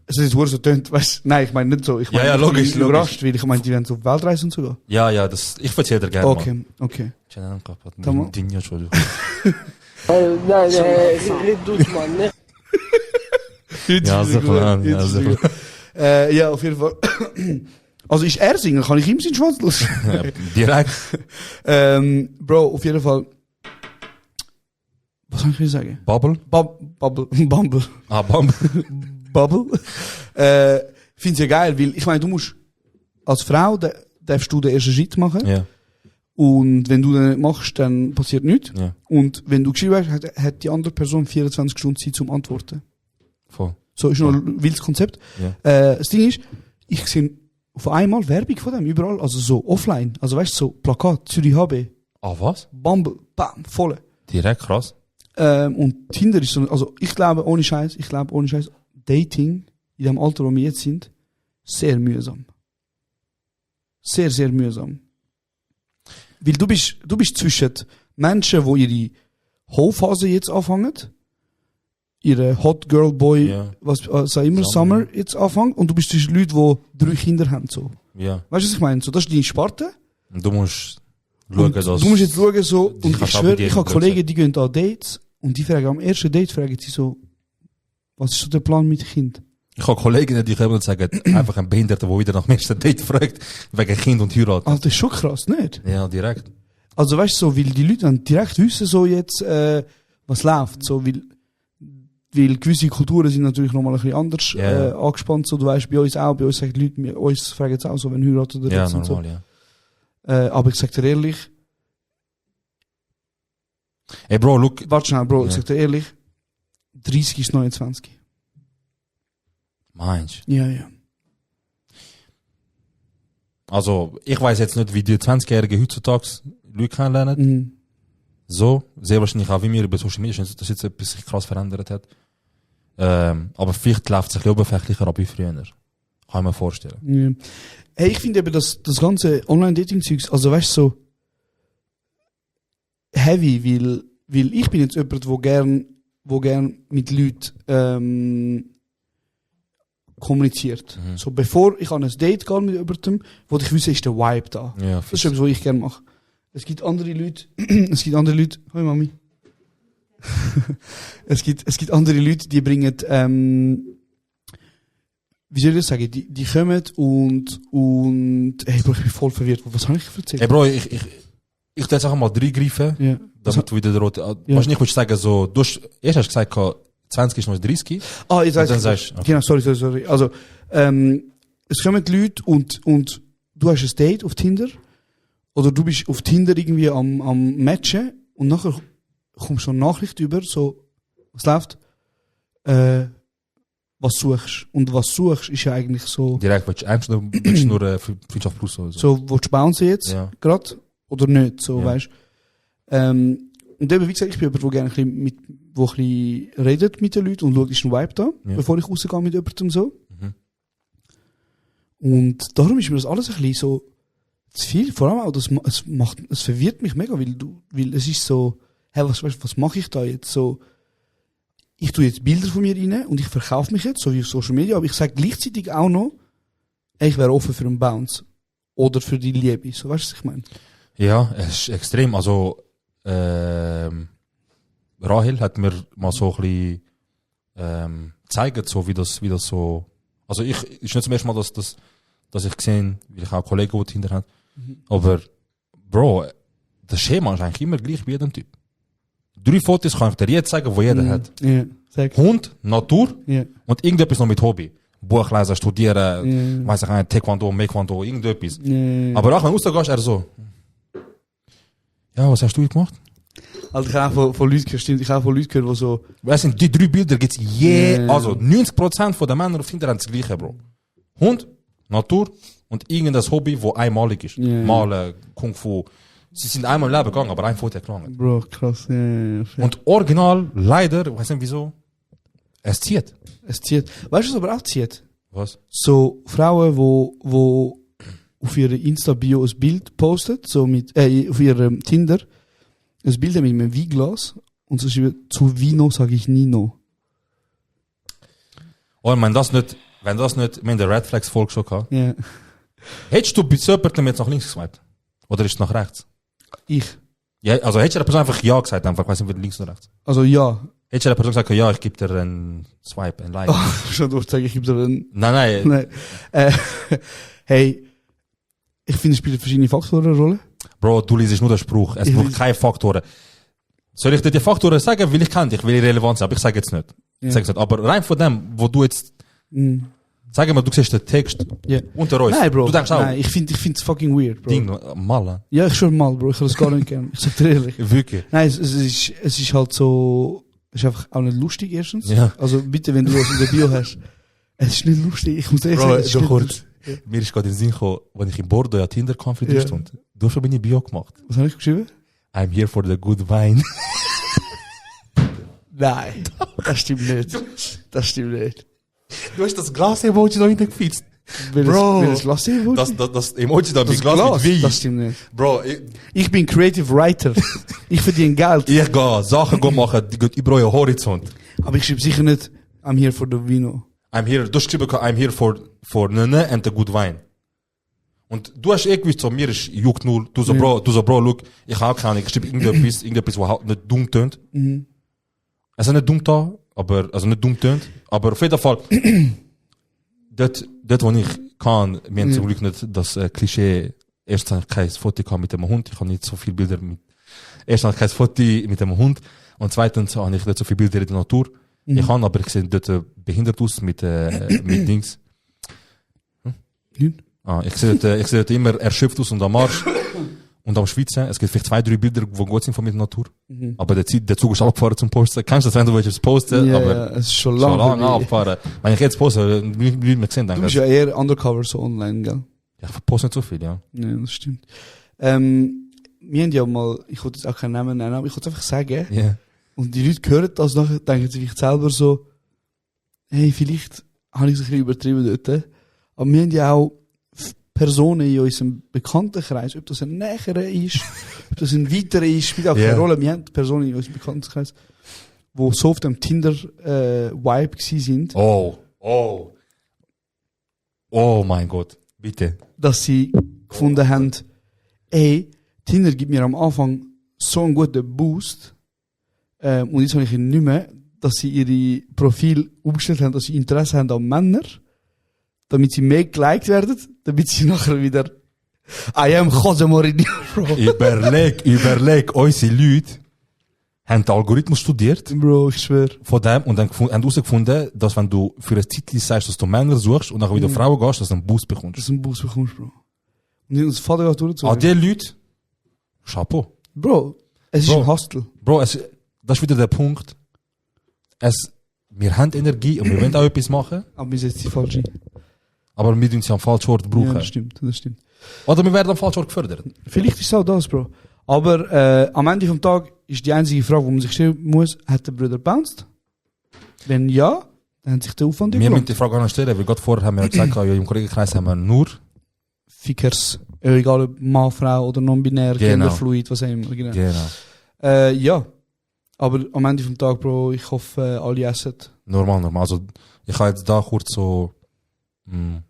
Es ist so tönt, weißt nein, ich meine nicht so. Ich meine, Ja, logisch, ich bin überrascht, weil ich meine, die werden so auf Weltreise und so gehen. Ja, ich erzähle dir gerne Okay. Tamam. Entschuldigung. Nein, nicht du, Mann, ne? Ja, so klar. Ja, auf jeden Fall. Also ist er Single? Kann ich ihm seinen Schwanz los? Direkt. Bro, auf jeden Fall. Was soll ich sagen? Bubble? Bumble. Ah, Bumble. Bubble. Find's ja geil, weil ich meine, du musst als Frau darfst du den ersten Schritt machen. Ja. Und wenn du den nicht machst, dann passiert nichts. Ja. Und wenn du geschrieben hast, hat die andere Person 24 Stunden Zeit zum Antworten. Voll. So ist noch ein wildes Konzept. Ja. Das Ding ist, ich sehe auf einmal Werbung von dem überall, also so offline. Also weißt du, so Plakat, Zürich HB. Ah, was? Bumble, bam, voll. Direkt krass. Und Tinder ist so, also ich glaube ohne Scheiß, Dating in dem Alter, wo wir jetzt sind, sehr mühsam. Sehr, sehr mühsam. Weil du bist zwischen Menschen, die ihre Hochphase jetzt anfangen, ihre Hot Girl Boy, was auch immer, Summer jetzt anfangen, und du bist zwischen Leuten, die 3 Kinder haben, so. Ja. Weißt du, was ich meine? So, das ist deine Sparte. Und du musst schauen, dass... Du musst jetzt schauen, so, und ich schwöre, ich habe Kollegen, sein. die gehen an Dates, und die fragen, am ersten Date fragen sie so, was ist so der Plan mit dem Kind? Ich habe Kolleginnen, die kommen und sagen, einfach ein Behinderter, der wieder nach dem ersten Date fragt, wegen Kind und Heirat. Also, das ist schon krass, nicht? Ja, direkt. Also, weißt du, so, weil die Leute dann direkt wissen, so jetzt, was läuft, so, weil gewisse Kulturen sind natürlich nochmal ein bisschen anders, angespannt, so, du weißt, bei uns sagen die Leute, uns fragen jetzt auch so, wenn heiratet oder Ja, so. normal, ja. Aber ich sag dir ehrlich, Ey, Bro, look. warte schnell, Bro, ich sag dir ehrlich, 30 ist 29. Meinst Ja, ja. Also, ich weiss jetzt nicht, wie die 20-Jährigen heutzutage Leute kennenlernen. So, sehr wahrscheinlich auch wie mir über Social Media, dass jetzt etwas sich krass verändert hat. Aber vielleicht läuft es ein bisschen oberflächlicher ab wie früher. Kann ich mir vorstellen. Ja. Hey, ich finde eben, das ganze Online-Dating-Zeugs, also weißt du, so heavy, weil ich bin jetzt jemand, wo gern mit Leuten kommuniziert. So, bevor ich an ein Date gehe mit jemandem, wo ich wüsste, ist der Vibe da. Ja, das ist etwas, was ich gerne mache. Es gibt andere Leute, hoi Mami. es gibt andere Leute, die bringen, wie soll ich das sagen, die kommen und, hey Bro, ich bin voll verwirrt. Was habe ich erzählt? Hey Bro, ich tu jetzt einfach mal 3 greifen, Ja. damit du wieder der rote, wahrscheinlich willst du sagen, so, erst hast du gesagt, 20 ist noch 30. Ah, jetzt Und dann weiss sagst ich. du, Genau, sorry. Also, es kommen die Leute und du hast ein Date auf Tinder, oder du bist auf Tinder irgendwie am Matchen, und nachher kommst du eine Nachricht über, so, was läuft? Was suchst? Und was suchst, ist ja eigentlich so, Direkt, willst du nur Freundschaft plus oder so. so, willst du bouncen jetzt, Ja. grad, oder nicht, so, Ja. weißt. Und eben, wie gesagt, ich bin jemand, der gerne ein bisschen redet mit den Leuten und schaut, ist ein Vibe da, Ja. bevor ich rausgehe mit jemandem so. Mhm. Und darum ist mir das alles ein bisschen so zu viel. Vor allem auch, es verwirrt mich mega, weil es ist so, hey, was mache ich da jetzt? So, ich tue jetzt Bilder von mir rein und ich verkaufe mich jetzt, so wie auf Social Media, aber ich sage gleichzeitig auch noch, ich wäre offen für einen Bounce. Oder für die Liebe. So, weißt du, was ich meine? Ja, es ist extrem. Also, Rahel hat mir mal so ein bisschen gezeigt, so wie das so. Also ist nicht zum ersten Mal, dass ich gesehen, weil ich auch Kollegen, die hinter haben. Aber Bro, das Schema ist eigentlich immer gleich wie jedem Typ. 3 Fotos kann ich dir jetzt sagen, wo jeder hat. Ja, sag. Hund, Natur Ja. und irgendetwas noch mit Hobby. Buch lesen, studieren, weiss ich nicht, Taekwondo, Mekwondo, irgendetwas. Ja. Aber auch wenn du rausgehst, er so. Ja, was hast du gemacht? Also ich habe auch von Leuten gehört, stimmt, ich habe auch von Leuten gehört, die so... Weißt du, die 3 Bilder gibt's also 90% von den Männern auf Tinder haben das Gleiche, Bro. Hund, Natur und irgendein Hobby, wo einmalig ist. Ja. Malen, Kung Fu. Sie sind einmal im Leben gegangen, aber ein Foto hat gelangt. Bro, krass, ja. Und original, leider, ich weiß nicht wieso, es zieht. Es zieht. Weißt du, was aber auch zieht? Was? So Frauen, wo auf ihrer Insta-Bio ein Bild postet, so mit, auf ihrem Tinder, ein Bild mit einem Weinglas und so schreiben, zu Vino sage ich Nino. Oh, wenn das nicht, wir haben der Red Flags Folge schon gehabt. Ja. Hättest du bei Söpertlem jetzt nach links geswiped? Oder ist es nach rechts? Ich. Ja, also hättest du der Person einfach Ja gesagt, einfach, ich weiß nicht, links oder rechts. Also ja. Hättest du der Person gesagt, ja, ich gebe dir einen Swipe, ein Like. Schon durchzeigen, ich gebe dir einen... Nein. Nein. Hey, ich finde, es spielen verschiedene Faktoren eine Rolle. Bro, du liest nur den Spruch. Es braucht keine Faktoren. Soll ich dir die Faktoren sagen? Will ich kann dich, will ich relevant sein, aber ich sage jetzt nicht. Ja. Ich sage nicht. Aber rein von dem, wo du jetzt, sag mal, du siehst den Text unter uns. Nein, Bro. Du denkst auch, Nein, ich find's fucking weird, Bro. Ding, mal. Ja, ich schon mal, Bro. Ich kann das gar nicht gern. Ich sag dir ehrlich. Wirklich. Nein, es ist halt so, es ist einfach auch nicht lustig, erstens. Ja. Also bitte, wenn du das in der Bio hast. Es ist nicht lustig. Ich muss ehrlich Bro, sagen, es ist so nicht kurz. lustig. Ja. Mir ist gerade in den Sinn gekommen, wenn ich in Bordeaux ja Tinder kam für 3 Stunden. Du hast schon meine Bio gemacht. Was habe ich geschrieben? I'm here for the good wine. Nein, das stimmt nicht. Das stimmt nicht. Du hast das Glas-Emoji da hinten gefitzt. Bro. Will das Glas sehen? Das Emoji da mit Das Glas mit Wein. das stimmt nicht. Bro, Ich bin Creative Writer. Ich verdiene Geld. ich gehe Sachen machen, die gehen über euren Horizont. Aber ich schreibe sicher nicht, I'm here for the Vino. I'm here, du schreibst, I'm here for Nene and the good wine. Und du hast gewusst, so, mir ist juckt null. Du so, Bro, look, ich habe auch keine Ahnung, ich schreibe irgendetwas, was halt nicht dumm tönt. Es ist nicht dumm da, aber, also nicht dumm tönt, aber auf jeden Fall, dort, wo ich kann, wir haben zum Glück nicht das Klischee, erstens habe ich kein Foto gehabt mit dem Hund, ich habe nicht so viele Bilder erstens habe ich kein Foto mit dem Hund, und zweitens habe ich nicht so viele Bilder in der Natur. Ich kann, aber ich sehe dort behindert aus mit Dings. Ich sehe dort immer erschöpft aus und am Arsch. Und am Schweizer, es gibt vielleicht 2, 3 Bilder, die gut sind von mit der Natur. Aber der Zug ist abgefahren zum Posten. Kennst du das, wenn du es posten? Ja, aber ja, es ist schon lange abgefahren. Wenn ich jetzt poste, nicht mehr gesehen, Du denke bist ich. ja eher undercover so online, gell? Ja, ich poste nicht so viel, ja. Ja, das stimmt. Wir haben ja mal, ich wollte jetzt auch keinen Namen nennen, aber ich wollte einfach sagen, Ja. und die Leute hören das nachher, denken sich selber so, hey, vielleicht habe ich es ein bisschen übertrieben dort. Aber wir haben ja auch Personen in unserem Bekanntenkreis, ob das ein näherer ist, ob das ein weiterer ist, spielt auch keine Rolle. Wir haben Personen in unserem Bekanntenkreis, die so auf dem Tinder-Vibe gewesen sind, Oh mein Gott. Bitte. dass sie gefunden haben, ey, Tinder gibt mir am Anfang so einen guten Boost, und jetzt habe ich ihn nicht mehr, dass sie ihre Profil umgestellt haben, dass sie Interesse haben an Männern, damit sie mehr geliked werden, damit sie nachher wieder I am Jose Mourinho, Bro. Überleg, unsere Leute haben den Algorithmus studiert Bro, ich schwör. von dem und dann haben herausgefunden, dass wenn du für ein Titel sagst, dass du Männer suchst und nachher wieder Frauen gehst, dass du einen Boost bekommst. Dass du einen Boost bekommst, Bro. Und das Vater geht durchgezogen. An die Leute, Chapeau. Bro, es ist Bro. ein Hustle. Bro, das ist wieder der Punkt. Wir haben Energie und wir wollen auch etwas machen, Aber wir sind die falsche. aber wir tun sie am falschen Ort Ja, brauchen. das stimmt. Oder wir werden am falschen Ort gefördert. Vielleicht ist es auch das, Bro. Aber am Ende vom Tag ist die einzige Frage, die man sich stellen muss, hat der Bruder bounced? Wenn ja, dann hat sich der Aufwand Wir müssen gelohnt. die Frage auch noch stellen, weil gerade vorher haben wir ja gesagt, ja, im Kollegenkreis haben wir nur Fickers. Egal ob Mann, Frau oder non-binär, Genau. genderfluid, was auch immer. Genau. Ja. Aber am Ende vom Tag, Bro, ich hoffe, alle essen. Normal. Also, ich kann jetzt da kurz so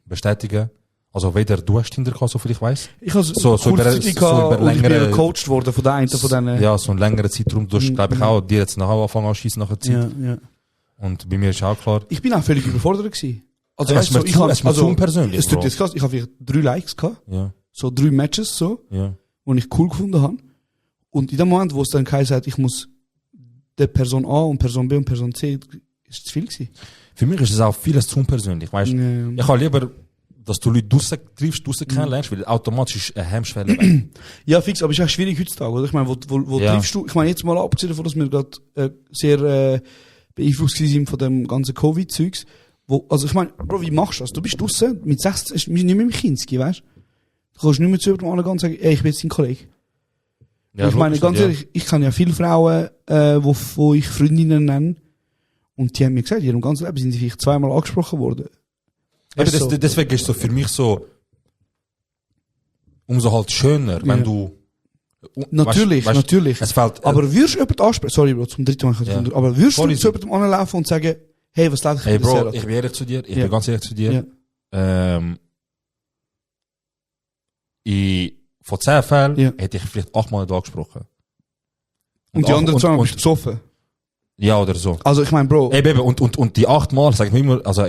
bestätigen. Also weder du hast Tinder gehabt, soviel ich weiss. Ich habe So kurzzeitig über und ich bin längere- gecoacht worden von der einen von denen. Ja, so einen längeren Zeitraum. Du hast, glaube ich, auch dir jetzt nachher angefangen anschießen nach der Zeit. Ja. Und bei mir ist auch klar. Ich bin auch völlig überfordert gewesen. Also, Es weißt ist du, mir ich zu- habe, es ist mir zu unpersönlich, es tut Bro. jetzt krass, ich habe vielleicht 3 Likes gehabt. Ja, So 3 Matches, so, ja. die ich cool gefunden habe. Und in dem Moment, wo es dann geheißen hat, ich muss der Person A und Person B und Person C, ist zu viel gewesen. Für mich ist es auch vieles zu unpersönlich, weißt du? Ja. Ich habe lieber, dass du Leute draussen triffst, draussen kennenlernst, weil automatisch ist eine Hemmschwelle weg. Ja, fix, aber es ist auch schwierig heutzutage, oder? Ich meine, wo Ja. triffst du, ich meine, jetzt mal abgesehen davon, dass wir gerade sehr beeinflusst sind von dem ganzen Covid-Zeugs, also ich meine, Bro, wie machst du das? Du bist draussen mit 16, wir sind nicht mehr im Kinski, weißt du? Du kannst nicht mehr zu jemandem angehen und sagen, ey, ich bin jetzt dein Kollege. Ja, Ich meine, logisch, ganz ja. ehrlich, ich kenne ja viele Frauen, wo ich Freundinnen nenne, und die haben mir gesagt, in ihrem ganzen Leben sind sie vielleicht 2-mal angesprochen worden. Aber Weißt du, so. deswegen ist es so für mich so, umso halt schöner, wenn Ja. du... Natürlich, weißt, natürlich. Es fällt... Aber würdest du jemanden ansprechen, sorry Bro, zum dritten Mal, Ja. aber würdest Sorry, du zu jemandem anlaufen und sagen, hey, was läuft Hey mit der Bro, Sarah? ich bin ehrlich zu dir, ich Ja. bin ganz ehrlich zu dir. Ja. Von 10 Fällen Ja. hätte ich vielleicht 8 Mal angesprochen. Und die anderen 2 Mal und, bist du besoffen. Ja, oder so. Also ich meine, Bro, Ey, Baby, und die 8 Mal sag ich mir immer, also,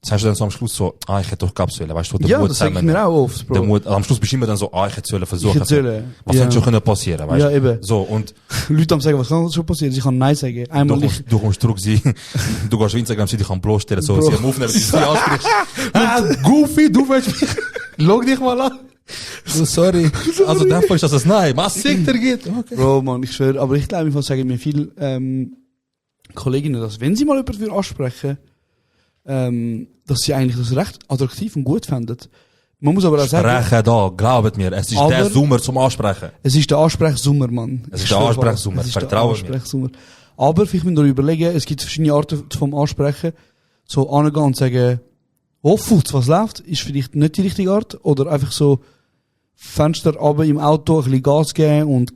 sagst du dann so am Schluss so, ich hätte doch gehabt sollen, weißt du, der ja, Mut das sag ich zusammen. mir auch oft, Der Bro. Mut, am Schluss bist du immer dann so, ich hätte sollen Ich versuchen. erzähle. Was ja. hätte schon können passieren, weißt Ja, du? eben. So, und Leute haben sagen, was kann schon passieren? Sie kann Nein sagen. Einmal nicht. du kommst zurück, sie, du gehst auf Instagram, sie dich kann bloßstellen, so, Bro. sie am Aufnehmen, sie ansprichst. Goofy, du willst mich, log dich mal an. So, sorry. Also, dann ist das ein Nein. Was singt geht? Okay. Bro, man, ich schwöre, aber ich glaube, ich sagen mir viele Kolleginnen, dass wenn sie mal jemanden ansprechen, dass sie eigentlich das recht attraktiv und gut fänden. Man muss aber auch sagen, Sprechen da, glaubt mir, es ist Aber- der Sommer zum Ansprechen. es ist der Ansprechsummer, Mann. Es ist Ich der schwöre, Ansprechsummer, es ist der vertraue mir. Ansprechsummer. Aber vielleicht müssen wir überlegen, es gibt verschiedene Arten vom Ansprechen. So angehen und sagen, oh Futz, was läuft, ist vielleicht nicht die richtige Art. Oder einfach so Fenster runter im Auto, ein bisschen Gas geben und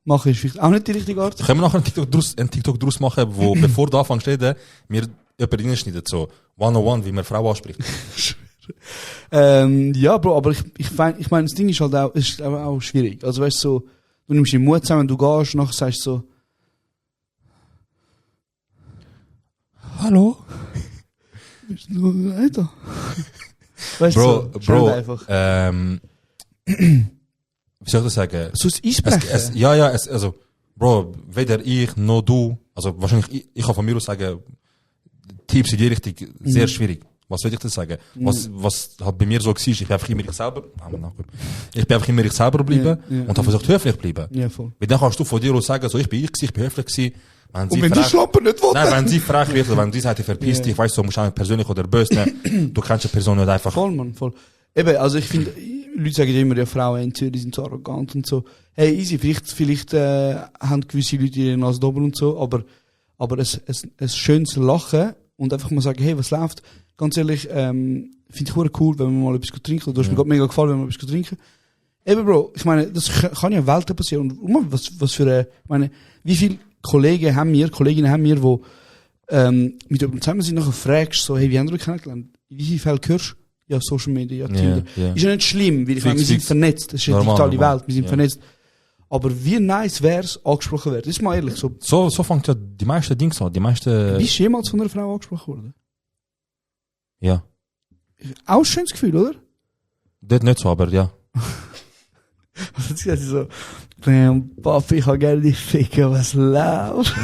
machen ist vielleicht auch nicht die richtige Art. Können wir nachher einen TikTok draus machen, wo, bevor du anfängst zu reden, mir jemand reinschneidet, so 101, wie man Frau anspricht. Ja, Bro, aber ich meine, das Ding ist halt auch, ist auch schwierig. Also weißt du, so, du nimmst den Mut zusammen, du gehst, nachher sagst du so, Hallo? bist du Alter? Weißt du, Bro, so, schnell Bro, einfach. wie soll ich das sagen? So das Eisbrechen. Ja, also, Bro, weder ich noch du, also wahrscheinlich, ich kann von mir aus sagen, Tipps in die Richtung sehr schwierig. Was soll ich das sagen? Was halt bei mir so war, ich bin einfach immer ich selber, ich bin einfach immer ich selber geblieben Ja, ja, und habe versucht höflich zu bleiben. Ja, voll. Weil dann kannst du von dir aus sagen, so, ich bin höflich gewesen. Wenn sie Und wenn die frech- Schlampe nicht will, Nein, wenn sie frech wird oder wenn sie sagt, verpiss dich, weißt du, musst du auch nicht persönlich oder böse nehmen. Du kennst die Person nicht einfach. voll, Mann, voll. Eben, also ich finde, Leute sagen ja immer, ja, Frauen in Zürich sind so arrogant und so. Hey, easy, vielleicht haben gewisse Leute ihre Nase doppelt und so, aber ein schönes Lachen und einfach mal sagen, hey, was läuft? Ganz ehrlich, finde ich verdammt cool, wenn wir mal etwas trinken. Du hast mir gerade mega gefallen, wenn wir etwas trinken. Eben, Bro, ich meine, das kann ja Welten passieren. Und was für eine, ich meine, wie viele Kolleginnen haben wir, die mit jemandem zusammen sind, nachher fragst so, hey, wie haben wir euch kennengelernt? In wie vielen Fällen hörst du? Ja, Social Media, Tinder. Ja. Ist ja nicht schlimm, weil ich meine, wir sind Fix. vernetzt. Das ist eine Normal, digitale normal. Welt, wir sind Ja. vernetzt. Aber wie nice wär's, angesprochen werden? Das ist mal ehrlich, so. So fängt ja die meisten Dings an, die meisten, Bist du jemals von einer Frau angesprochen worden? ja. Auch ein schönes Gefühl, oder? Dort nicht so, aber ja. Also, sie so, Papi, ich kann gerne dich ficken, was läuft?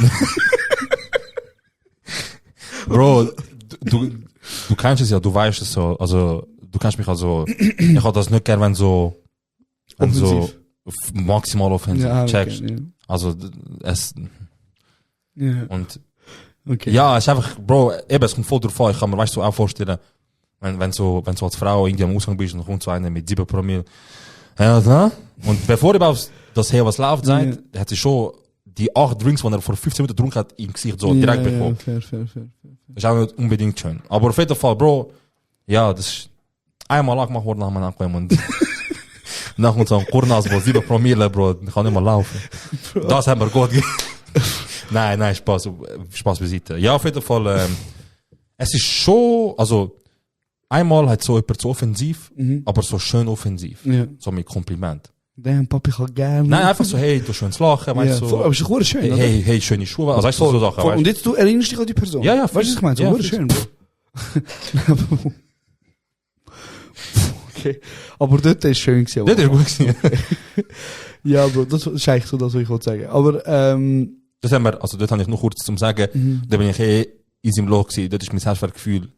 Bro, du kennst es ja, du weißt es so, also, du kennst mich also, ich hab das nicht gern, wenn so Offensiv. maximal offensiv checkst. okay, Also, es, ja. und, Okay. ja, es ist einfach, Bro, eben, es kommt voll drauf an, ich kann mir, weißt du, auch vorstellen, wenn so als Frau irgendwie am Ausgang bist und kommt so einer mit 7 Promille, ja, ne? Und bevor überhaupt das her was läuft, sagt, hat sie schon die 8 Drinks, die er vor 15 Minuten getrunken hat, im Gesicht so direkt bekommen. Fair. Das ist auch nicht unbedingt schön. Aber auf jeden Fall, Bro, ja, das ist einmal angemacht worden, haben wir nachgekommen und nach uns so ein Kurnas, wo 7 Promille, Bro, ich kann nicht mal laufen. Das haben wir gut Nein, Spaß beiseite. Ja, auf jeden Fall, es ist schon, also, einmal hat so jemand so offensiv, aber so schön offensiv. Ja. So mit Kompliment. Damn, Papi, ich kann gerne. Nein, einfach so, hey, du schönes Lachen, weißt du. So, aber es ist auch schön, oder? hey, schöne Schuhe, also weißt du, so Sachen, Und jetzt, du erinnerst dich an die Person. Ja, weißt du, was ich meine? So ja, schön, Bro. Okay. Aber dort ist es schön gewesen. Das ist gut gewesen. Ja, Bro, das ist eigentlich so das, was ich wollte sagen. Aber, das haben wir, also dort habe ich nur kurz zum sagen, da bin ich easy im Loch gewesen, dort ist mein Selbstwertgefühl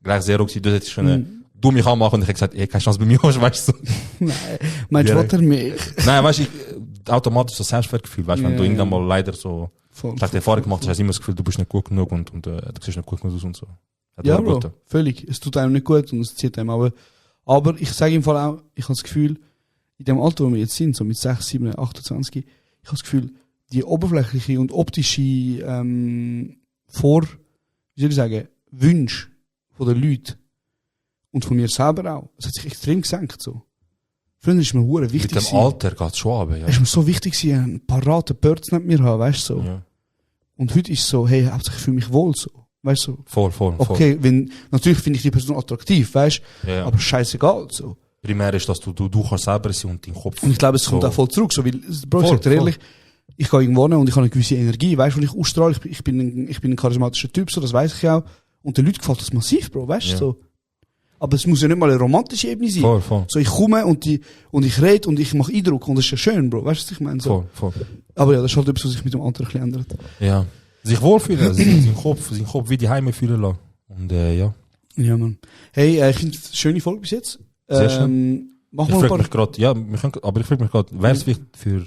gleich zero gewesen, dort hätte ich schon du mich anmachen und ich habe gesagt, ey, keine Chance bei mir hast, weißt du. Nein, meinst du, was er mich? Nein, weißt du, automatisch so Selbstwertgefühl, weißt du, wenn du irgendwann mal leider so schlechte Erfahrung gemacht hast, hast du immer das Gefühl, du bist nicht gut genug und du siehst nicht gut genug aus und so. Ja, Bro, völlig. Es tut einem nicht gut und es zieht einem aber ich sage im Fall auch, ich habe das Gefühl, in dem Alter, wo wir jetzt sind, so mit 6, 7, 28, ich habe das Gefühl, die oberflächliche und optische wie soll ich sagen, Wünsche von den Leuten und von mir selber auch, es hat sich extrem gesenkt. So. Früher ist mir hure wichtig. Mit dem Alter geht es schon ab, ja. Es ist mir so wichtig, einen paraten Birds neben mir haben, weißt du so. Ja. Und heute ist es so, hey, ich fühle mich wohl so. Weißt du? Voll. Okay, natürlich finde ich die Person attraktiv, weißt du? Ja. Aber scheißegal, so. Primär ist, dass du kannst selber sein und dein Kopf. Und ich glaube, es kommt auch voll zurück, so, weil, Bro, ich sag dir ehrlich, ich gehe irgendwo hin und ich habe eine gewisse Energie, weißt du, weil ich ausstrahle, ich bin ein charismatischer Typ, so, das weiß ich auch. Und den Leuten gefällt das massiv, Bro, weißt du, so. Aber es muss ja nicht mal eine romantische Ebene sein. Voll. So, ich komme und ich rede und ich mache Eindruck und das ist ja schön, Bro, weißt du, was ich meine? So. Voll. Aber ja, das ist halt etwas, was sich mit dem Alter ein bisschen ändert. Ja. Sich wohlfühlen, seinen Kopf wie die Heime fühlen lassen. Und, ja. Ja, Mann. Hey, ich finde es eine schöne Folge bis jetzt. Sehr schön. Machen Ich wir ein frage paar... mich gerade, ja, aber ich frage mich gerade, wäre es für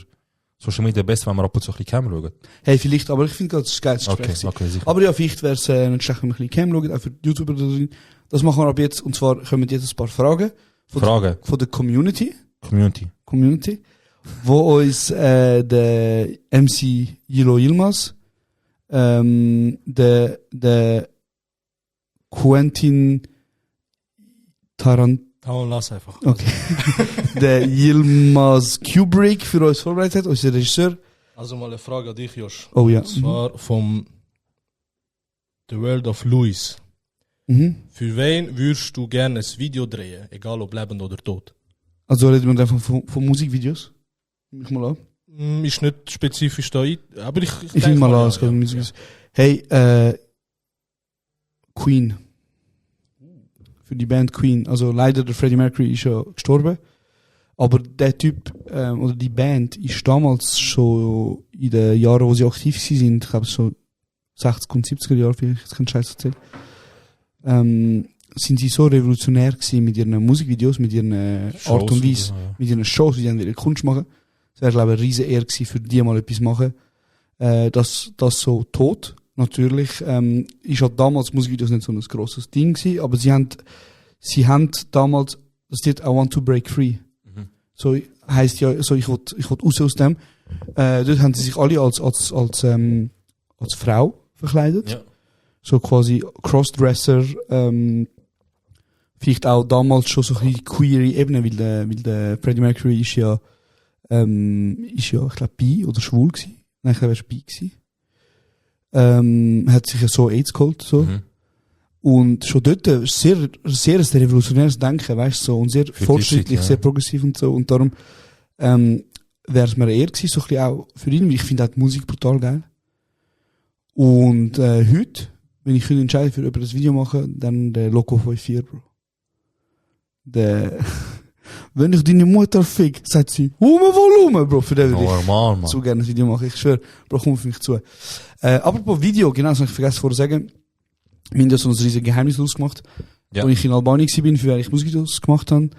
Social Media besser, wenn wir ab und zu ein bisschen Cam schauen? Hey, vielleicht, aber ich finde gerade, das ist geil, das Gespräch. Okay, sicher. Aber ja, vielleicht wäre es nicht schlecht, wenn wir ein bisschen Cam schauen, auch für die YouTuber da drin. Das machen wir ab jetzt, und zwar kommen jetzt ein paar Fragen. Von der Community. Wo uns, der MC Yilo Yilmaz, der Quentin Lass einfach. Okay. Der Yilmaz Kubrick für uns vorbereitet hat, unser Regisseur. Also mal eine Frage an dich, Josh. Oh ja. Und zwar vom The World of Louis. Für wen würdest du gerne ein Video drehen, egal ob lebend oder tot? Also reden wir einfach von Musikvideos? Nehme ich mal an. Ist nicht spezifisch da, aber ich nehme mal an, es geht um Musikvideos. Hey, Queen. Für die Band Queen. Also leider, der Freddie Mercury ist ja gestorben. Aber der Typ, oder die Band, ist damals schon in den Jahren, wo sie aktiv sind, ich glaube so 60er und 70er Jahre, vielleicht, ich kann Scheiß erzählen, sind sie so revolutionär gewesen mit ihren Musikvideos, mit ihren Art und Weise, mit ihren Shows, die ihre Kunst machen. Es wäre, glaube ich, eine riesen Ehre gewesen, für die mal etwas machen. Das so tot, natürlich, ist halt damals Musikvideos nicht so ein grosses Ding gewesen, aber sie haben damals, das Lied I Want to Break Free. So heisst ja, so ich will raus aus dem. Dort haben sie sich alle als Frau verkleidet. Ja. So quasi Crossdresser, vielleicht auch damals schon so ein bisschen queere Ebene, weil der Freddie Mercury ist ja, ich glaube, bi oder schwul gewesen. Nein, ich glaube, er war bi gewesen. Hat sich ja so AIDS geholt, so. Und schon dort sehr ein revolutionäres Denken, weißt du, so, und sehr fortschrittlich, sehr progressiv und so. Und darum, wäre es mir eher gewesen, so ein bisschen auch für ihn, weil ich finde auch die Musik brutal geil. Und, heute, wenn ich heute entscheide, für über das Video machen, dann der Loco 54, Bro. Wenn ich deine Mutter fick, sagt sie, Volumen, Bro, für den würde ich so gerne ein Video machen. Ich schwöre, Bro, komm für mich zu. Apropos Video, genau, das habe ich vergessen vorher zu sagen. Wir haben ja so ein riesiges Geheimnis ausgemacht, wo ich in Albanien war, für welche ich Musikvideos gemacht habe.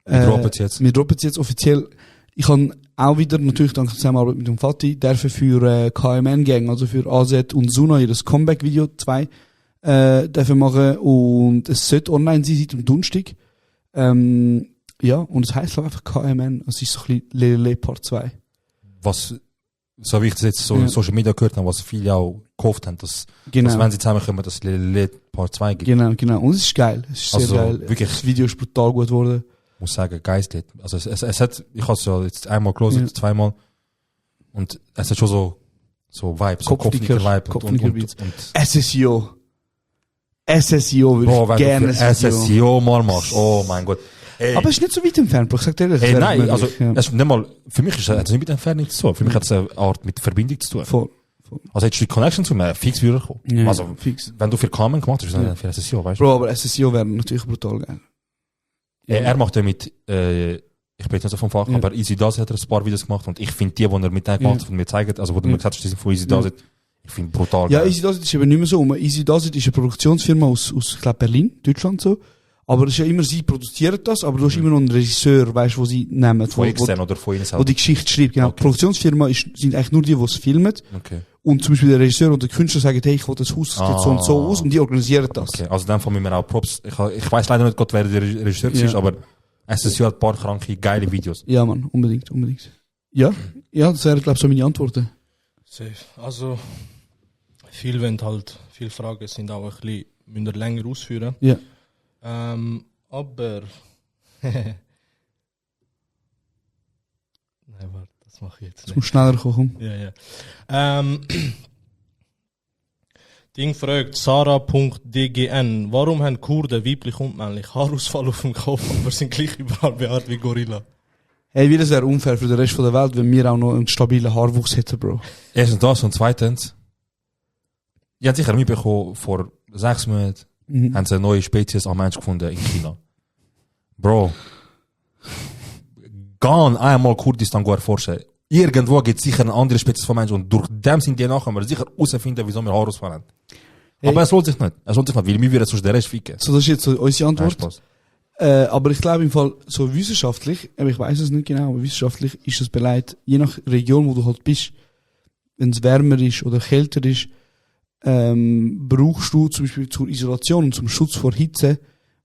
Wir droppen es jetzt offiziell. Ich habe auch wieder, natürlich dank der Zusammenarbeit mit dem Fatih, dürfen für KMN Gang, also für AZ und Suna, ihr Comeback-Video 2 dürfen machen. Und es sollte online sein seit dem Donnerstag. Ja, und es heisst einfach KMN. Es ist so ein bisschen Lelele Part 2. Was, so wie ich das jetzt so in Social Media gehört habe, was viele auch gehofft haben, dass wenn sie zusammenkommen, dass es Lelele Part 2 gibt. Genau. Und es ist geil. Es ist sehr geil. Wirklich, das Video ist brutal gut geworden. Ich muss sagen, geistlich. Also es hat, ich habe es ja jetzt einmal gelesen, zweimal. Und es hat schon so Vibes, so Kopfnicker-Vibe. Es SSIO würde Bro, ich wenn gerne du für SSIO mal machst, oh mein Gott. Ey. Aber es ist nicht so weit entfernt, Bro. Ich sag dir ehrlich. Hey, das wäre nein, möglich, also, ja. es ist nicht mal, für mich hat es nicht mit Entfernung zu tun. Für mich hat es eine Art mit Verbindung zu tun. Voll. Also hättest du die Connection zu mir fix wieder kommen. Ja, Also, fix. wenn du für Carmen gemacht hast, dann Ja. für SSIO, weißt du? Bro, aber SSIO wäre natürlich brutal geil. Er macht ja mit, ich bin jetzt nicht so vom Fach, Ja. aber Easy Does hat er ein paar Videos gemacht und ich finde die er mit denen gemacht hat, von mir zeigt, also wo du mir gesagt hast, die sind von Easy Does, ich finde brutal Ja, geil. Easy Does It ist eben nicht mehr so. Easy Does It ist eine Produktionsfirma aus ich glaube, Berlin, Deutschland so. Aber es ist ja immer, sie produzieren das, aber du hast immer noch einen Regisseur, weißt du, wo sie nehmen. Von extern oder von ihnen Wo selber. die Geschichte schreibt, genau. Okay. Die Produktionsfirma sind eigentlich nur die es filmen. Okay. Und zum Beispiel der Regisseur und der Künstler sagen, hey, ich will das Haus, sieht so und so aus, und die organisieren das. Okay, also dann von mir auch Props. Ich weiss leider nicht, wer der Regisseur ist, aber SSIO hat ein paar kranke, geile Videos. Ja, Mann, unbedingt. Ja, das wäre, glaube ich, so meine Antworten. Safe. Also, viele Fragen sind auch ein bisschen, müssen wir länger ausführen. Ja. Aber, nein, warte, das mache ich jetzt Es nicht. muss schneller kommen. Ja. Ding fragt Sarah.dgn, warum haben Kurden weiblich und männlich Haarausfall auf dem Kopf, aber sind gleich überall behaart wie Gorilla? Hey, wie das wäre unfair für den Rest der Welt, wenn wir auch noch einen stabilen Haarwuchs hätten, Bro. Erstens das und zweitens, ihr habt sicher mitbekommen, vor 6 Monaten haben sie eine neue Spezies am Mensch gefunden in China. Bro, gehen einmal Kurdistan erforschen. Irgendwo gibt es sicher eine andere Spezies von Menschen und durch dem sind die nachher wir sicher herausfinden, wieso wir Haarausfall haben. Hey. Aber es lohnt sich nicht. Weil wir würden sonst den Rest ficken. So, das ist jetzt so unsere Nein, Antwort. Spaß. Aber ich glaube im Fall, so wissenschaftlich, aber ich weiß es nicht genau, aber wissenschaftlich ist es beleidigt, je nach Region, wo du halt bist, wenn es wärmer ist oder kälter ist, brauchst du zum Beispiel zur Isolation und zum Schutz vor Hitze,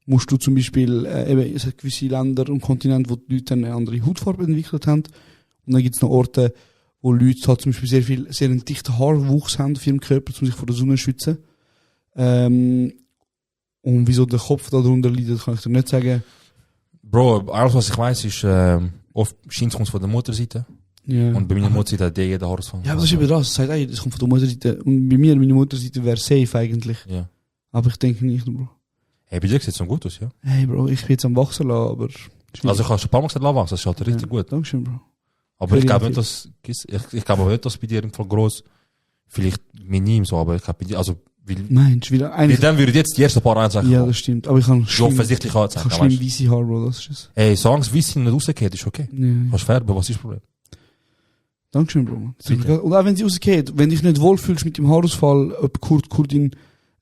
musst du zum Beispiel, eben, es hat gewisse Länder und Kontinente, wo die Leute eine andere Hautfarbe entwickelt haben. Und dann gibt es noch Orte, wo Leute halt zum Beispiel sehr einen dichten Haarwuchs haben auf ihrem Körper, um sich vor der Sonne zu schützen. Und wieso der Kopf da drunter leidet, kann ich dir nicht sagen. Bro, alles was ich weiss ist, oft scheint es von der Mutterseite. Ja. Und bei meiner Mutterseite hat jeder Haarausfall. Ja, aber das ist eben das. Das sagt, ey, das kommt von der Mutterseite. Und bei mir, meine Mutterseite wäre safe eigentlich. Ja. Aber ich denke nicht, Bro. Hey, bei dir sieht es so gut aus, ja? Hey, Bro, ich bin jetzt am Wachsen lassen, aber... Also ich habe schon ein paar Mal gesagt, wachsen, das ist halt richtig gut. Dankeschön, Bro. Aber ich glaube nicht, dass, ich glaube nicht, dass bei dir irgendwo gross, vielleicht minim so, aber ich glaube bei dir, also, Meinst du, wieder eigentlich... dann würde jetzt die ersten paar einsagen. Ja, das stimmt. Aber ich kann schlimm, offensichtlich auch ich kann schlimm weisse Haar, Bro, das ist es. Ey, solange es weiss nicht rausgeht, ist okay. Ja. Kannst färben, was ist das Problem? Dankeschön, Bro. Bitte. Und auch wenn sie rausgeht, wenn dich nicht wohlfühlst mit dem Haarausfall, ob Kurdin,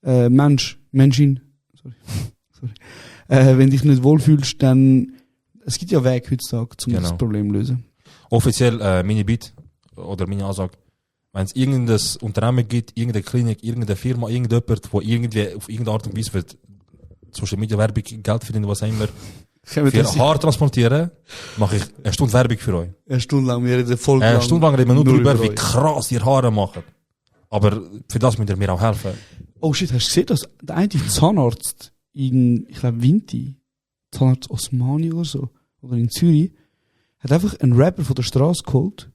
Menschin, sorry. Wenn dich nicht wohlfühlst, dann, es gibt ja Wege heutzutage, um das Problem zu lösen. Offiziell, meine Bitte, oder meine Ansage, wenn es irgendein Unternehmen gibt, irgendeine Klinik, irgendeine Firma, irgendjemand, wo irgendwie auf irgendeine Art und Weise wird Social Media Werbung Geld verdienen, was auch immer, für Haar transplantieren, mache ich eine Stunde Werbung für euch. Eine Stunde lang, wir reden voll Eine Stunde lang reden wir nur darüber, wie euch. krass ihr Haare machen. Aber für das müsst ihr mir auch helfen. Oh shit, hast du gesehen, dass der eine Zahnarzt in, ich glaube, Vinti, Zahnarzt Osmani oder so, oder in Zürich, hat einfach einen Rapper von der Straße geholt,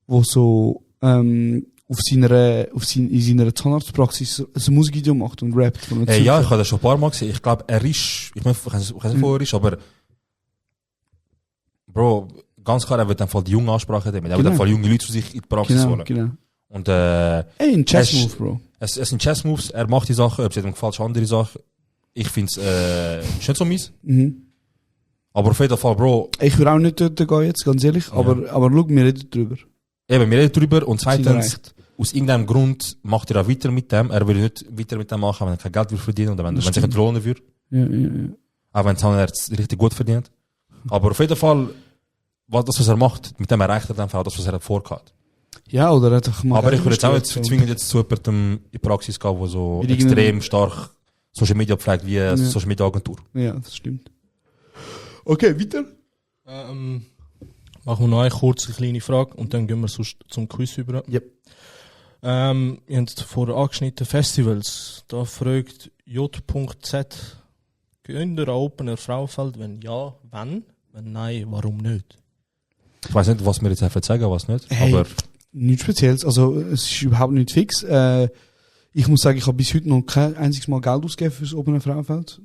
wo so, in seiner Zahnarztpraxis ein Musikvideo macht und rappt. Ja, ich habe das schon ein paar Mal gesehen. Ich glaube, er ist, ich weiß nicht, wo er ist, aber, Bro, ganz klar, er wird dann voll die junge Ansprache nehmen. Er wird dann voll junge Leute zu sich in die Praxis holen. Genau. Und, ey, ein Chess-Move, Bro. Es sind Chess-Moves, er macht die Sachen, ob es ihm gefällt, ist andere Sachen. Ich find's, ist nicht so mies. Mhm. Aber auf jeden Fall, Bro. Ich will auch nicht dort gehen jetzt, ganz ehrlich, aber schau, wir reden drüber. Eben, wir reden drüber und zweitens, aus irgendeinem Grund macht er auch weiter mit dem. Er will nicht weiter mit dem machen, wenn er kein Geld will verdienen oder wenn sich entlohnen will. Ja. Auch wenn es richtig gut verdient. Aber auf jeden Fall, was er macht, mit dem erreicht er dann auch das, was er vorhat. Ja, oder hat er Aber ich würde jetzt auch nicht zwingend jetzt zu jemandem in die Praxis gehen, der so extrem stark Social Media pflegt wie eine Social Media Agentur. Ja, das stimmt. Okay, weiter. Machen wir noch eine kurze kleine Frage und dann gehen wir sonst zum Quiz über. Yep. Ihr habt vorher angeschnitten Festivals. Da fragt J.Z. Gehen ihr an Open Air Frauenfeld? Wenn ja, wann? Wenn nein, warum nicht? Ich weiß nicht, was wir jetzt einfach sagen, was nicht. Hey, aber nichts Spezielles. Also, es ist überhaupt nicht fix. Ich muss sagen, ich habe bis heute noch kein einziges Mal Geld ausgegeben für das Open Frauenfeld.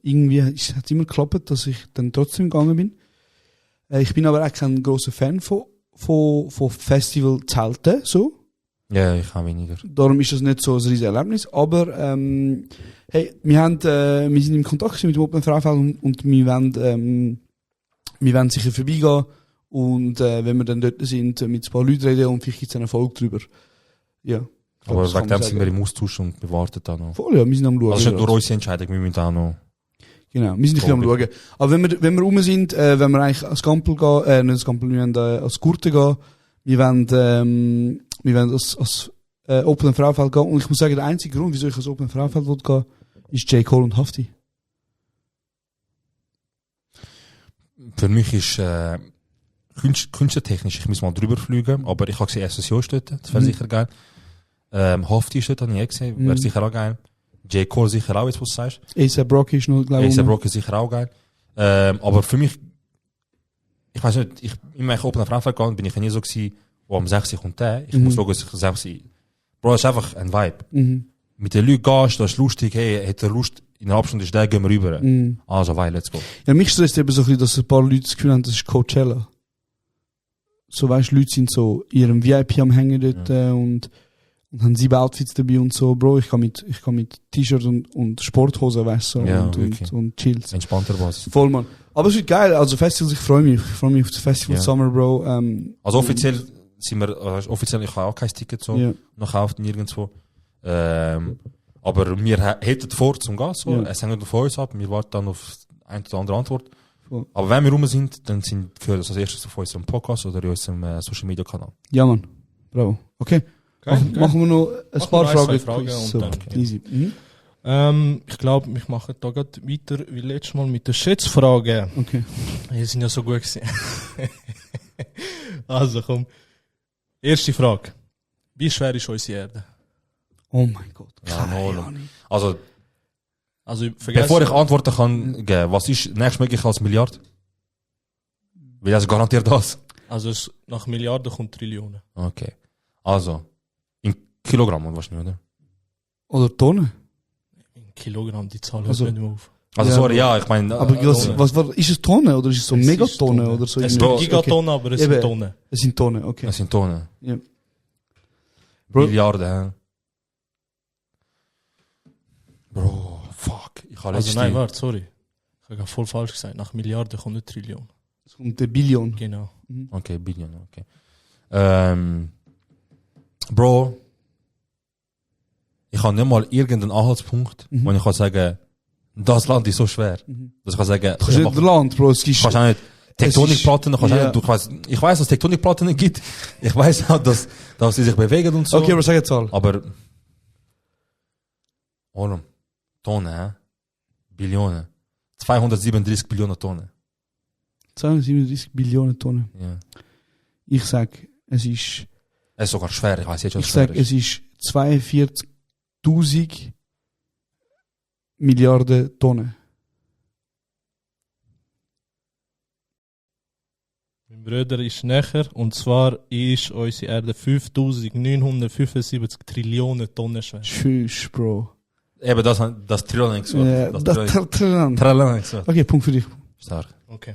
Irgendwie hat es immer geklappt, dass ich dann trotzdem gegangen bin. Ich bin aber auch kein grosser Fan von Festivalzelten, so. Ja, ich habe weniger. Darum ist das nicht so ein riesiges Erlebnis. Aber, hey, wir sind in Kontakt mit dem Open Frauenfeld und wir wollen sicher vorbeigehen. Und, wenn wir dann dort sind, mit ein paar Leuten reden und vielleicht gibt es einen Erfolg drüber. Ja. Aber wegen dem sind wir im Austausch und wir warten da noch. Voll, ja, wir sind am Schauen. Also ist nicht nur unsere Entscheidung, wir müssen auch noch. Genau, wir sind ein bisschen am Schauen. Aber wenn wir rum sind, wenn wir eigentlich als Gampel gehen, nicht als Gampel, wir wollen als Gurte gehen, wir wollen als Open Frauenfeld gehen. Und ich muss sagen, der einzige Grund, wieso ich als Open Frauenfeld gehen will, ist J. Cole und Hafti. Für mich ist, künstlertechnisch, ich muss mal drüber fliegen, aber ich habe gesehen, SSO ist dort, das wäre sicher geil. Hafti ist dort, habe ich eh gesehen, wäre sicher auch geil. J. Cole sicher auch, jetzt was du sagst. A$AP Rocky ist noch, glaube ich. A$AP Rocky ist sicher auch geil. Aber für mich, ich weiß nicht, immer ich Open Frauenfeld gegangen, bin ich ja nie so gewesen, wo am 6 kommt der, ich muss schauen, dass ich 6 Bro, das ist einfach ein Vibe. Mit den Leuten gehst, das ist lustig, hey, hat er Lust, in einer halben Stunde ist der, gehen wir rüber. Also, weil, let's go. Ja, mich stresst eben so ein bisschen, dass ein paar Leute das Gefühl haben, das ist Coachella. So, weißt, Leute sind so in ihrem VIP am Hängen dort, und haben 7 Outfits dabei und so, Bro, ich kann mit T-Shirt und Sporthose, weißt du, so, ja, und Chills. Entspannter was. Voll, Mann. Aber es wird geil, also Festivals, ich freue mich auf das Festival Summer, Bro. Also offiziell sind wir, offiziell, ich habe auch kein Ticket so, noch gekauft, nirgendwo. Aber wir hätten vor zum Gehen, so. Es hängt von uns ab, wir warten dann auf eine oder andere Antwort. Voll. Aber wenn wir rum sind, dann gehört das als erstes auf unserem Podcast oder in unserem Social Media Kanal. Ja, Mann. Bravo. Okay. Machen wir noch ein paar Fragen und so, dann, easy. Ich glaube, ich mache da gerade weiter wie letztes Mal mit der Schätzfrage. Okay. Die sind ja so gut gewesen. Also komm. Erste Frage. Wie schwer ist unsere Erde? Oh mein Gott. Also vergessen, bevor ich Antworten kann geben, was ist nächstmöglich als Milliarde? Weil das garantiert das. Also nach Milliarden kommt Trillionen. Okay. Also, in Kilogramm wahrscheinlich, oder? Oder Tonnen? In Kilogramm, die Zahl hört Also, nicht mehr auf. Also ja, sorry, ja, ich meine... Aber ist es Tonnen oder ist es so Megatonnen oder so? Es sind Gigatonnen, aber es sind Tonnen. Es sind Tonnen, okay. Es sind Tonnen. Ja. Milliarden, hä? Bro, fuck. Ich habe Also nein, warte, sorry. Ich habe voll falsch gesagt. Nach Milliarden kommt nicht Trillion. Es kommt eine Billion. Genau. Okay, Billion, okay. Bro, ich habe nicht mal irgendeinen Anhaltspunkt, wo ich kann sagen, das Land ist so schwer. Dass ich kann sagen, Das ist nicht Land, Bro. Es gibt kannst auch nicht Tektonikplatten, ich weiß, dass es Tektonikplatten gibt. Ich weiß auch, dass sie sich bewegen und so. Okay, aber sag eine Zahl. Aber, Tonnen, hä? Billionen. 237 Billionen Tonnen. 237 Billionen Tonnen. Ja. Ich sag, es ist... Es ist sogar schwer, ich weiß jetzt schon, Ich sag, es ist 42.000 Milliarden Tonnen. Mein Bruder ist näher, und zwar ist unsere Erde 5.975 Trillionen Tonnen schwer. Tschüss, Bro. Eben, das Trillionen gesagt. Ja, Trillionen gesagt. Okay, Punkt für dich. Stark. Okay.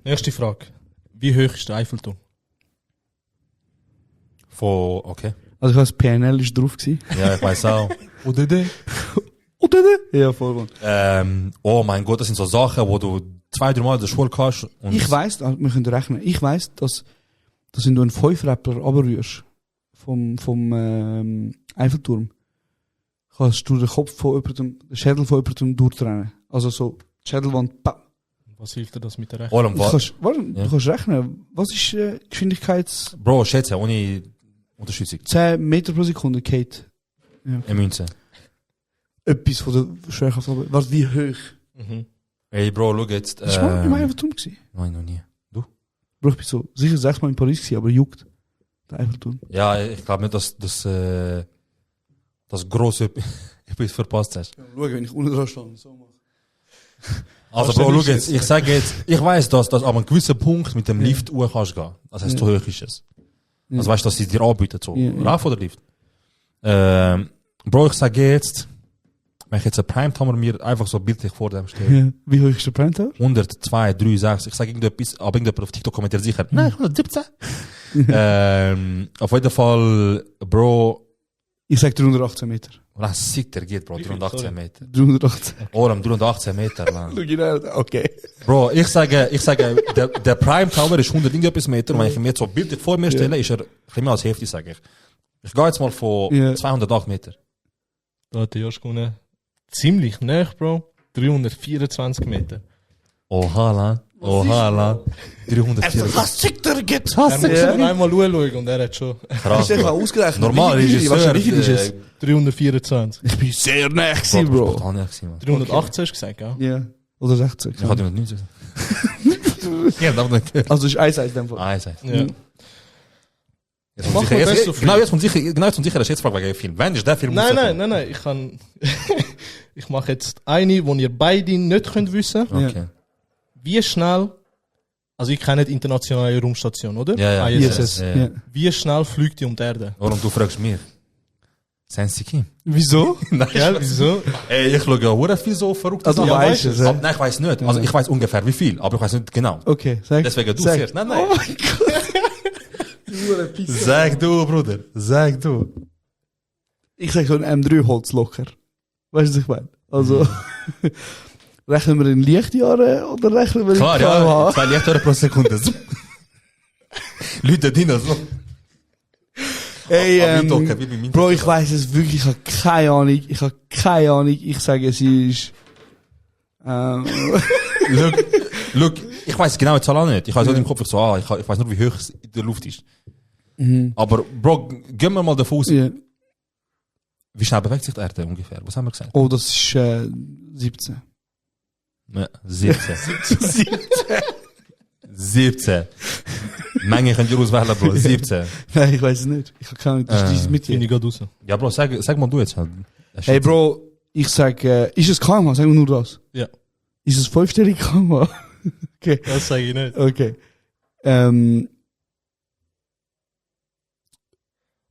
Nächste Frage. Wie hoch ist der Eiffelturm? Okay. Also ich weiß, PNL ist drauf gewesen. Ja, ich weiß auch. ODD? Ja, voll. Oh mein Gott, das sind so Sachen, wo du 2-3 Mal in der Schule kannst. Und Ich weiss, also wir können rechnen, ich weiss, dass wenn du einen 5-Rappler runterrührst vom Eiffelturm, kannst du den Kopf von jemandem, den Schädel von jemandem durchtrennen. Also so, die Schädelwand, Was hilft dir das mit der Rechnung? Du kannst rechnen. Was ist Geschwindigkeits... Bro, schätze, ohne Unterstützung. 10 Meter pro Sekunde, Kate. Ja. In Münze. Etwas von der Schwerkraft. Was, wie hoch? Ey, Bro, schau jetzt. Das war im Eiffelturm gewesen. Nein, noch nie. Du? Bro, ich bin so sicher 6 Mal in Paris gewesen, aber juckt. Der Eiffelturm. Ja, ich glaube nicht, dass das grosse etwas verpasst hast. Ja, schau, wenn ich unten dran stehe, so mache. Also, Bro, schau jetzt. Ich sage jetzt, ich weiss, dass an einem gewissen Punkt mit dem Lift hoch kannst gehen. Das heißt, so hoch ist es. Also weißt du, dass sie dir anbieten, so. Rauf oder Lift? Bro, ich sage jetzt, wenn ich jetzt einen Primetimer mir einfach so bildlich vor dem stehe. Ja. Wie hoch ist der Primetime? 100, 2, 3, 6. Ich sage irgendetwas, aber irgendjemand auf TikTok kommentiert sicher. Nein, 117. Auf jeden Fall, Bro, Ich sag 318 Meter. was sieht der geht, Bro? 318 Meter. 318. Oh, 318 Meter, man. Schau ihn an. Okay. Bro, ich sage, der Prime Tower ist 100 irgendetwas Meter. Und wenn ich mir jetzt so bildlich vor mir stelle, ist er ein bisschen mehr als Hälfte, sage ich. Ich gehe jetzt mal von 208 Meter. Da hat der Josh gewonnen. Ziemlich nah, Bro. 324 Meter. Oha, la. 324. Was schickt er jetzt? Er muss nur einmal schauen und er hat schon Krass, Ich habe Bro. ausgerechnet. Normal Wie Regisseur. viel ist es? 324. Ich bin sehr nah gewesen, Bro. Bro. 318 hast du gesagt, ja? Ja. Oder 60. Ich hatte 190. Ja, darf nicht. Also ist 1-1 in dem Fall. Ah, sei. Ja. Jetzt Mach kommt mal sicher, best of genau, jetzt kommt sicher eine Schätzfrage wegen dem Film. Wenn ist der Film Nein. Ich kann, ich mache jetzt eine, die ihr beide nicht könnt wissen. Okay. Wie schnell, also ich kenne die internationale Raumstation, oder? Ja, ja. ISS. Ja. Ja. Wie schnell fliegt die um die Erde? Warum du fragst mich? Sensi Kim. Wieso? Ja, wieso? Ey, ich schaue ja hure viel so verrückte Also, Sachen. ja, weißt du es, Nein, ich weiß nicht. Also ich weiß ungefähr wie viel, aber ich weiß nicht genau. Okay, sag. Deswegen du Sag. zuerst. Nein. Oh mein Gott. Sag du, Bruder. Sag du. Ich sag so ein M3 Holz locker. Weißt du, was ich meine? Also, rechnen wir in Lichtjahren oder rechnen wir in Klar, ja. kmh? 2 Lichtjahre pro Sekunde. So. Leute dienen so. Hey, Wie bei mir. Bro, ich weiss es wirklich, ich habe keine Ahnung. Ich sage, es ist, Look, ich weiß genau die Zahl auch nicht. Ich weiß nicht im Kopf so, ich weiß nur, wie hoch es in der Luft ist. Aber, Bro, gehen wir mal davon aus, ja. wie schnell bewegt sich die Erde ungefähr? Was haben wir gesagt? Oh, das ist 17. Ja, 17. 17. Menge könnt ihr auswählen, Bro. 17. Nein, ich weiß es nicht. Ich habe keine Ahnung, das ist mit Finde dir. ich gerade raus. Ja, Bro, sag mal du jetzt. Hey, Bro, ich sag, ist es kmh? Sag mir nur das. Ja. Ist es 5-stellig kmh? Okay. Das sage ich nicht. Okay.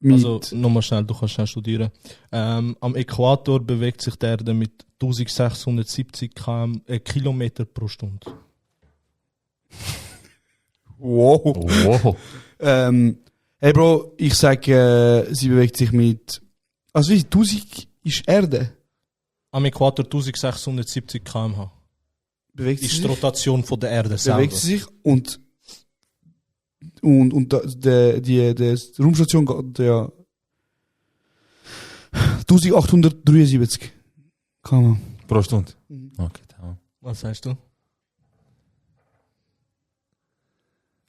Also, nochmal schnell, du kannst schnell studieren. Am Äquator bewegt sich die Erde mit 1670 Kilometer pro Stunde. Wow. Hey Bro, ich sag, sie bewegt sich mit, also wie 1000 ist Erde. Am Äquator 1670 km/h. Bewegt sie Ist die sich? Rotation von der Erde selber. Bewegt sie sich und die Raumstation geht ja 1873 km. Pro Stunde. Okay, tamam. Was sagst du?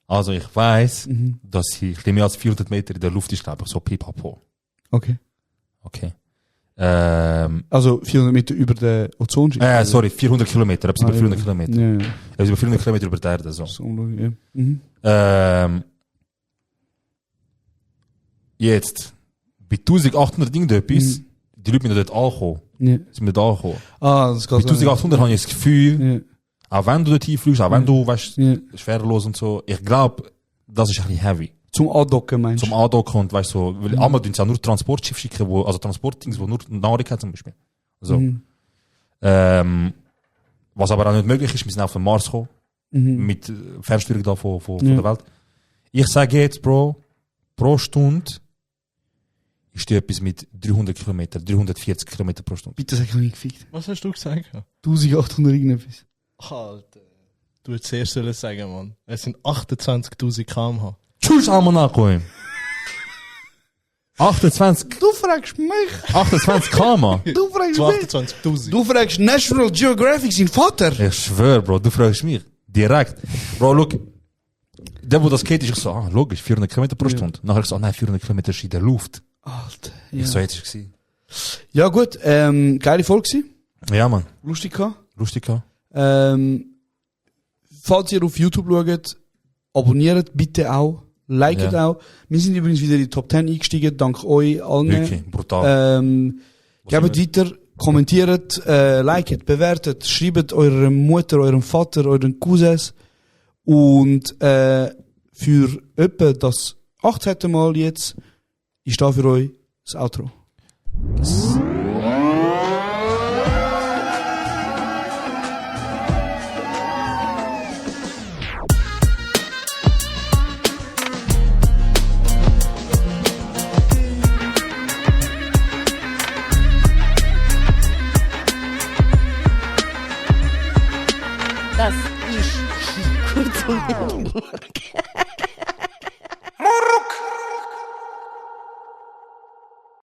Also ich weiß, Mhm. dass sie ein bisschen mehr als 400 Meter in der Luft ist, glaube ich, so pipapo. Okay. Okay. Also 400 Meter über der Ozonschicht. Sorry, 400 Kilometer, etwas über 400 Kilometer. Ja, ja. Etwas über 400 Kilometer über die Erde, so. Das ist unglaublich, ja. Mhm. Jetzt, bei 1800 irgendetwas, die Leute sind dort angekommen. Ja. Sind wir da angekommen. Ah, das Bei geht 1800 habe ich das Gefühl, Ja. auch wenn du dort hinfliegst, auch wenn du, weißt, Ja. schwerelos und so, ich glaube, das ist ein bisschen heavy. Zum Andocken meinst Zum Andocken und weißt so, weil einmal tun sie auch nur Transportschiff schicken, also Transportdings, wo nur Nahrung hat zum Beispiel. So. Mhm. Was aber auch nicht möglich ist, wir sind auf den Mars gekommen, mit Fernsteuerung da von der Welt. Ich sage jetzt, Bro, pro Stunde ist die etwas mit 300 Kilometer, 340 Kilometer pro Stunde. Bitte sag ich nicht gefickt. Was hast du gesagt? 1800 irgendetwas. Alter. Du hättest zuerst sollen sagen, Mann. Es sind 28.000 km/h. Tschüss, Almanako. 28 Du fragst mich. 28 km. Du fragst Zu mich. 28.000. Du fragst National Geographic sein Vater. Ich schwör, Bro, du fragst mich. Direkt. Bro, look. Der, wo das geht, ist ich so, logisch, 400 Kilometer pro Stunde. Nachher ich so, nein, 400 Kilometer ist in der Luft. Alter. Ich so, jetzt ist es gewesen. Ja gut, geile Folge gewesen. Ja, Mann. Lustig gehabt. Lustig, ja. Falls ihr auf YouTube schaut, abonniert bitte auch. Liket Ja. auch. Wir sind übrigens wieder in die Top 10 eingestiegen, dank euch allen. Wirklich, brutal. Gebt weiter, kommentiert, liket, bewertet, schreibt eurer Mutter, eurem Vater, euren Cousins. Und für etwa das 18. Mal jetzt ist da für euch das Outro. Das Das ist kurz und bündig.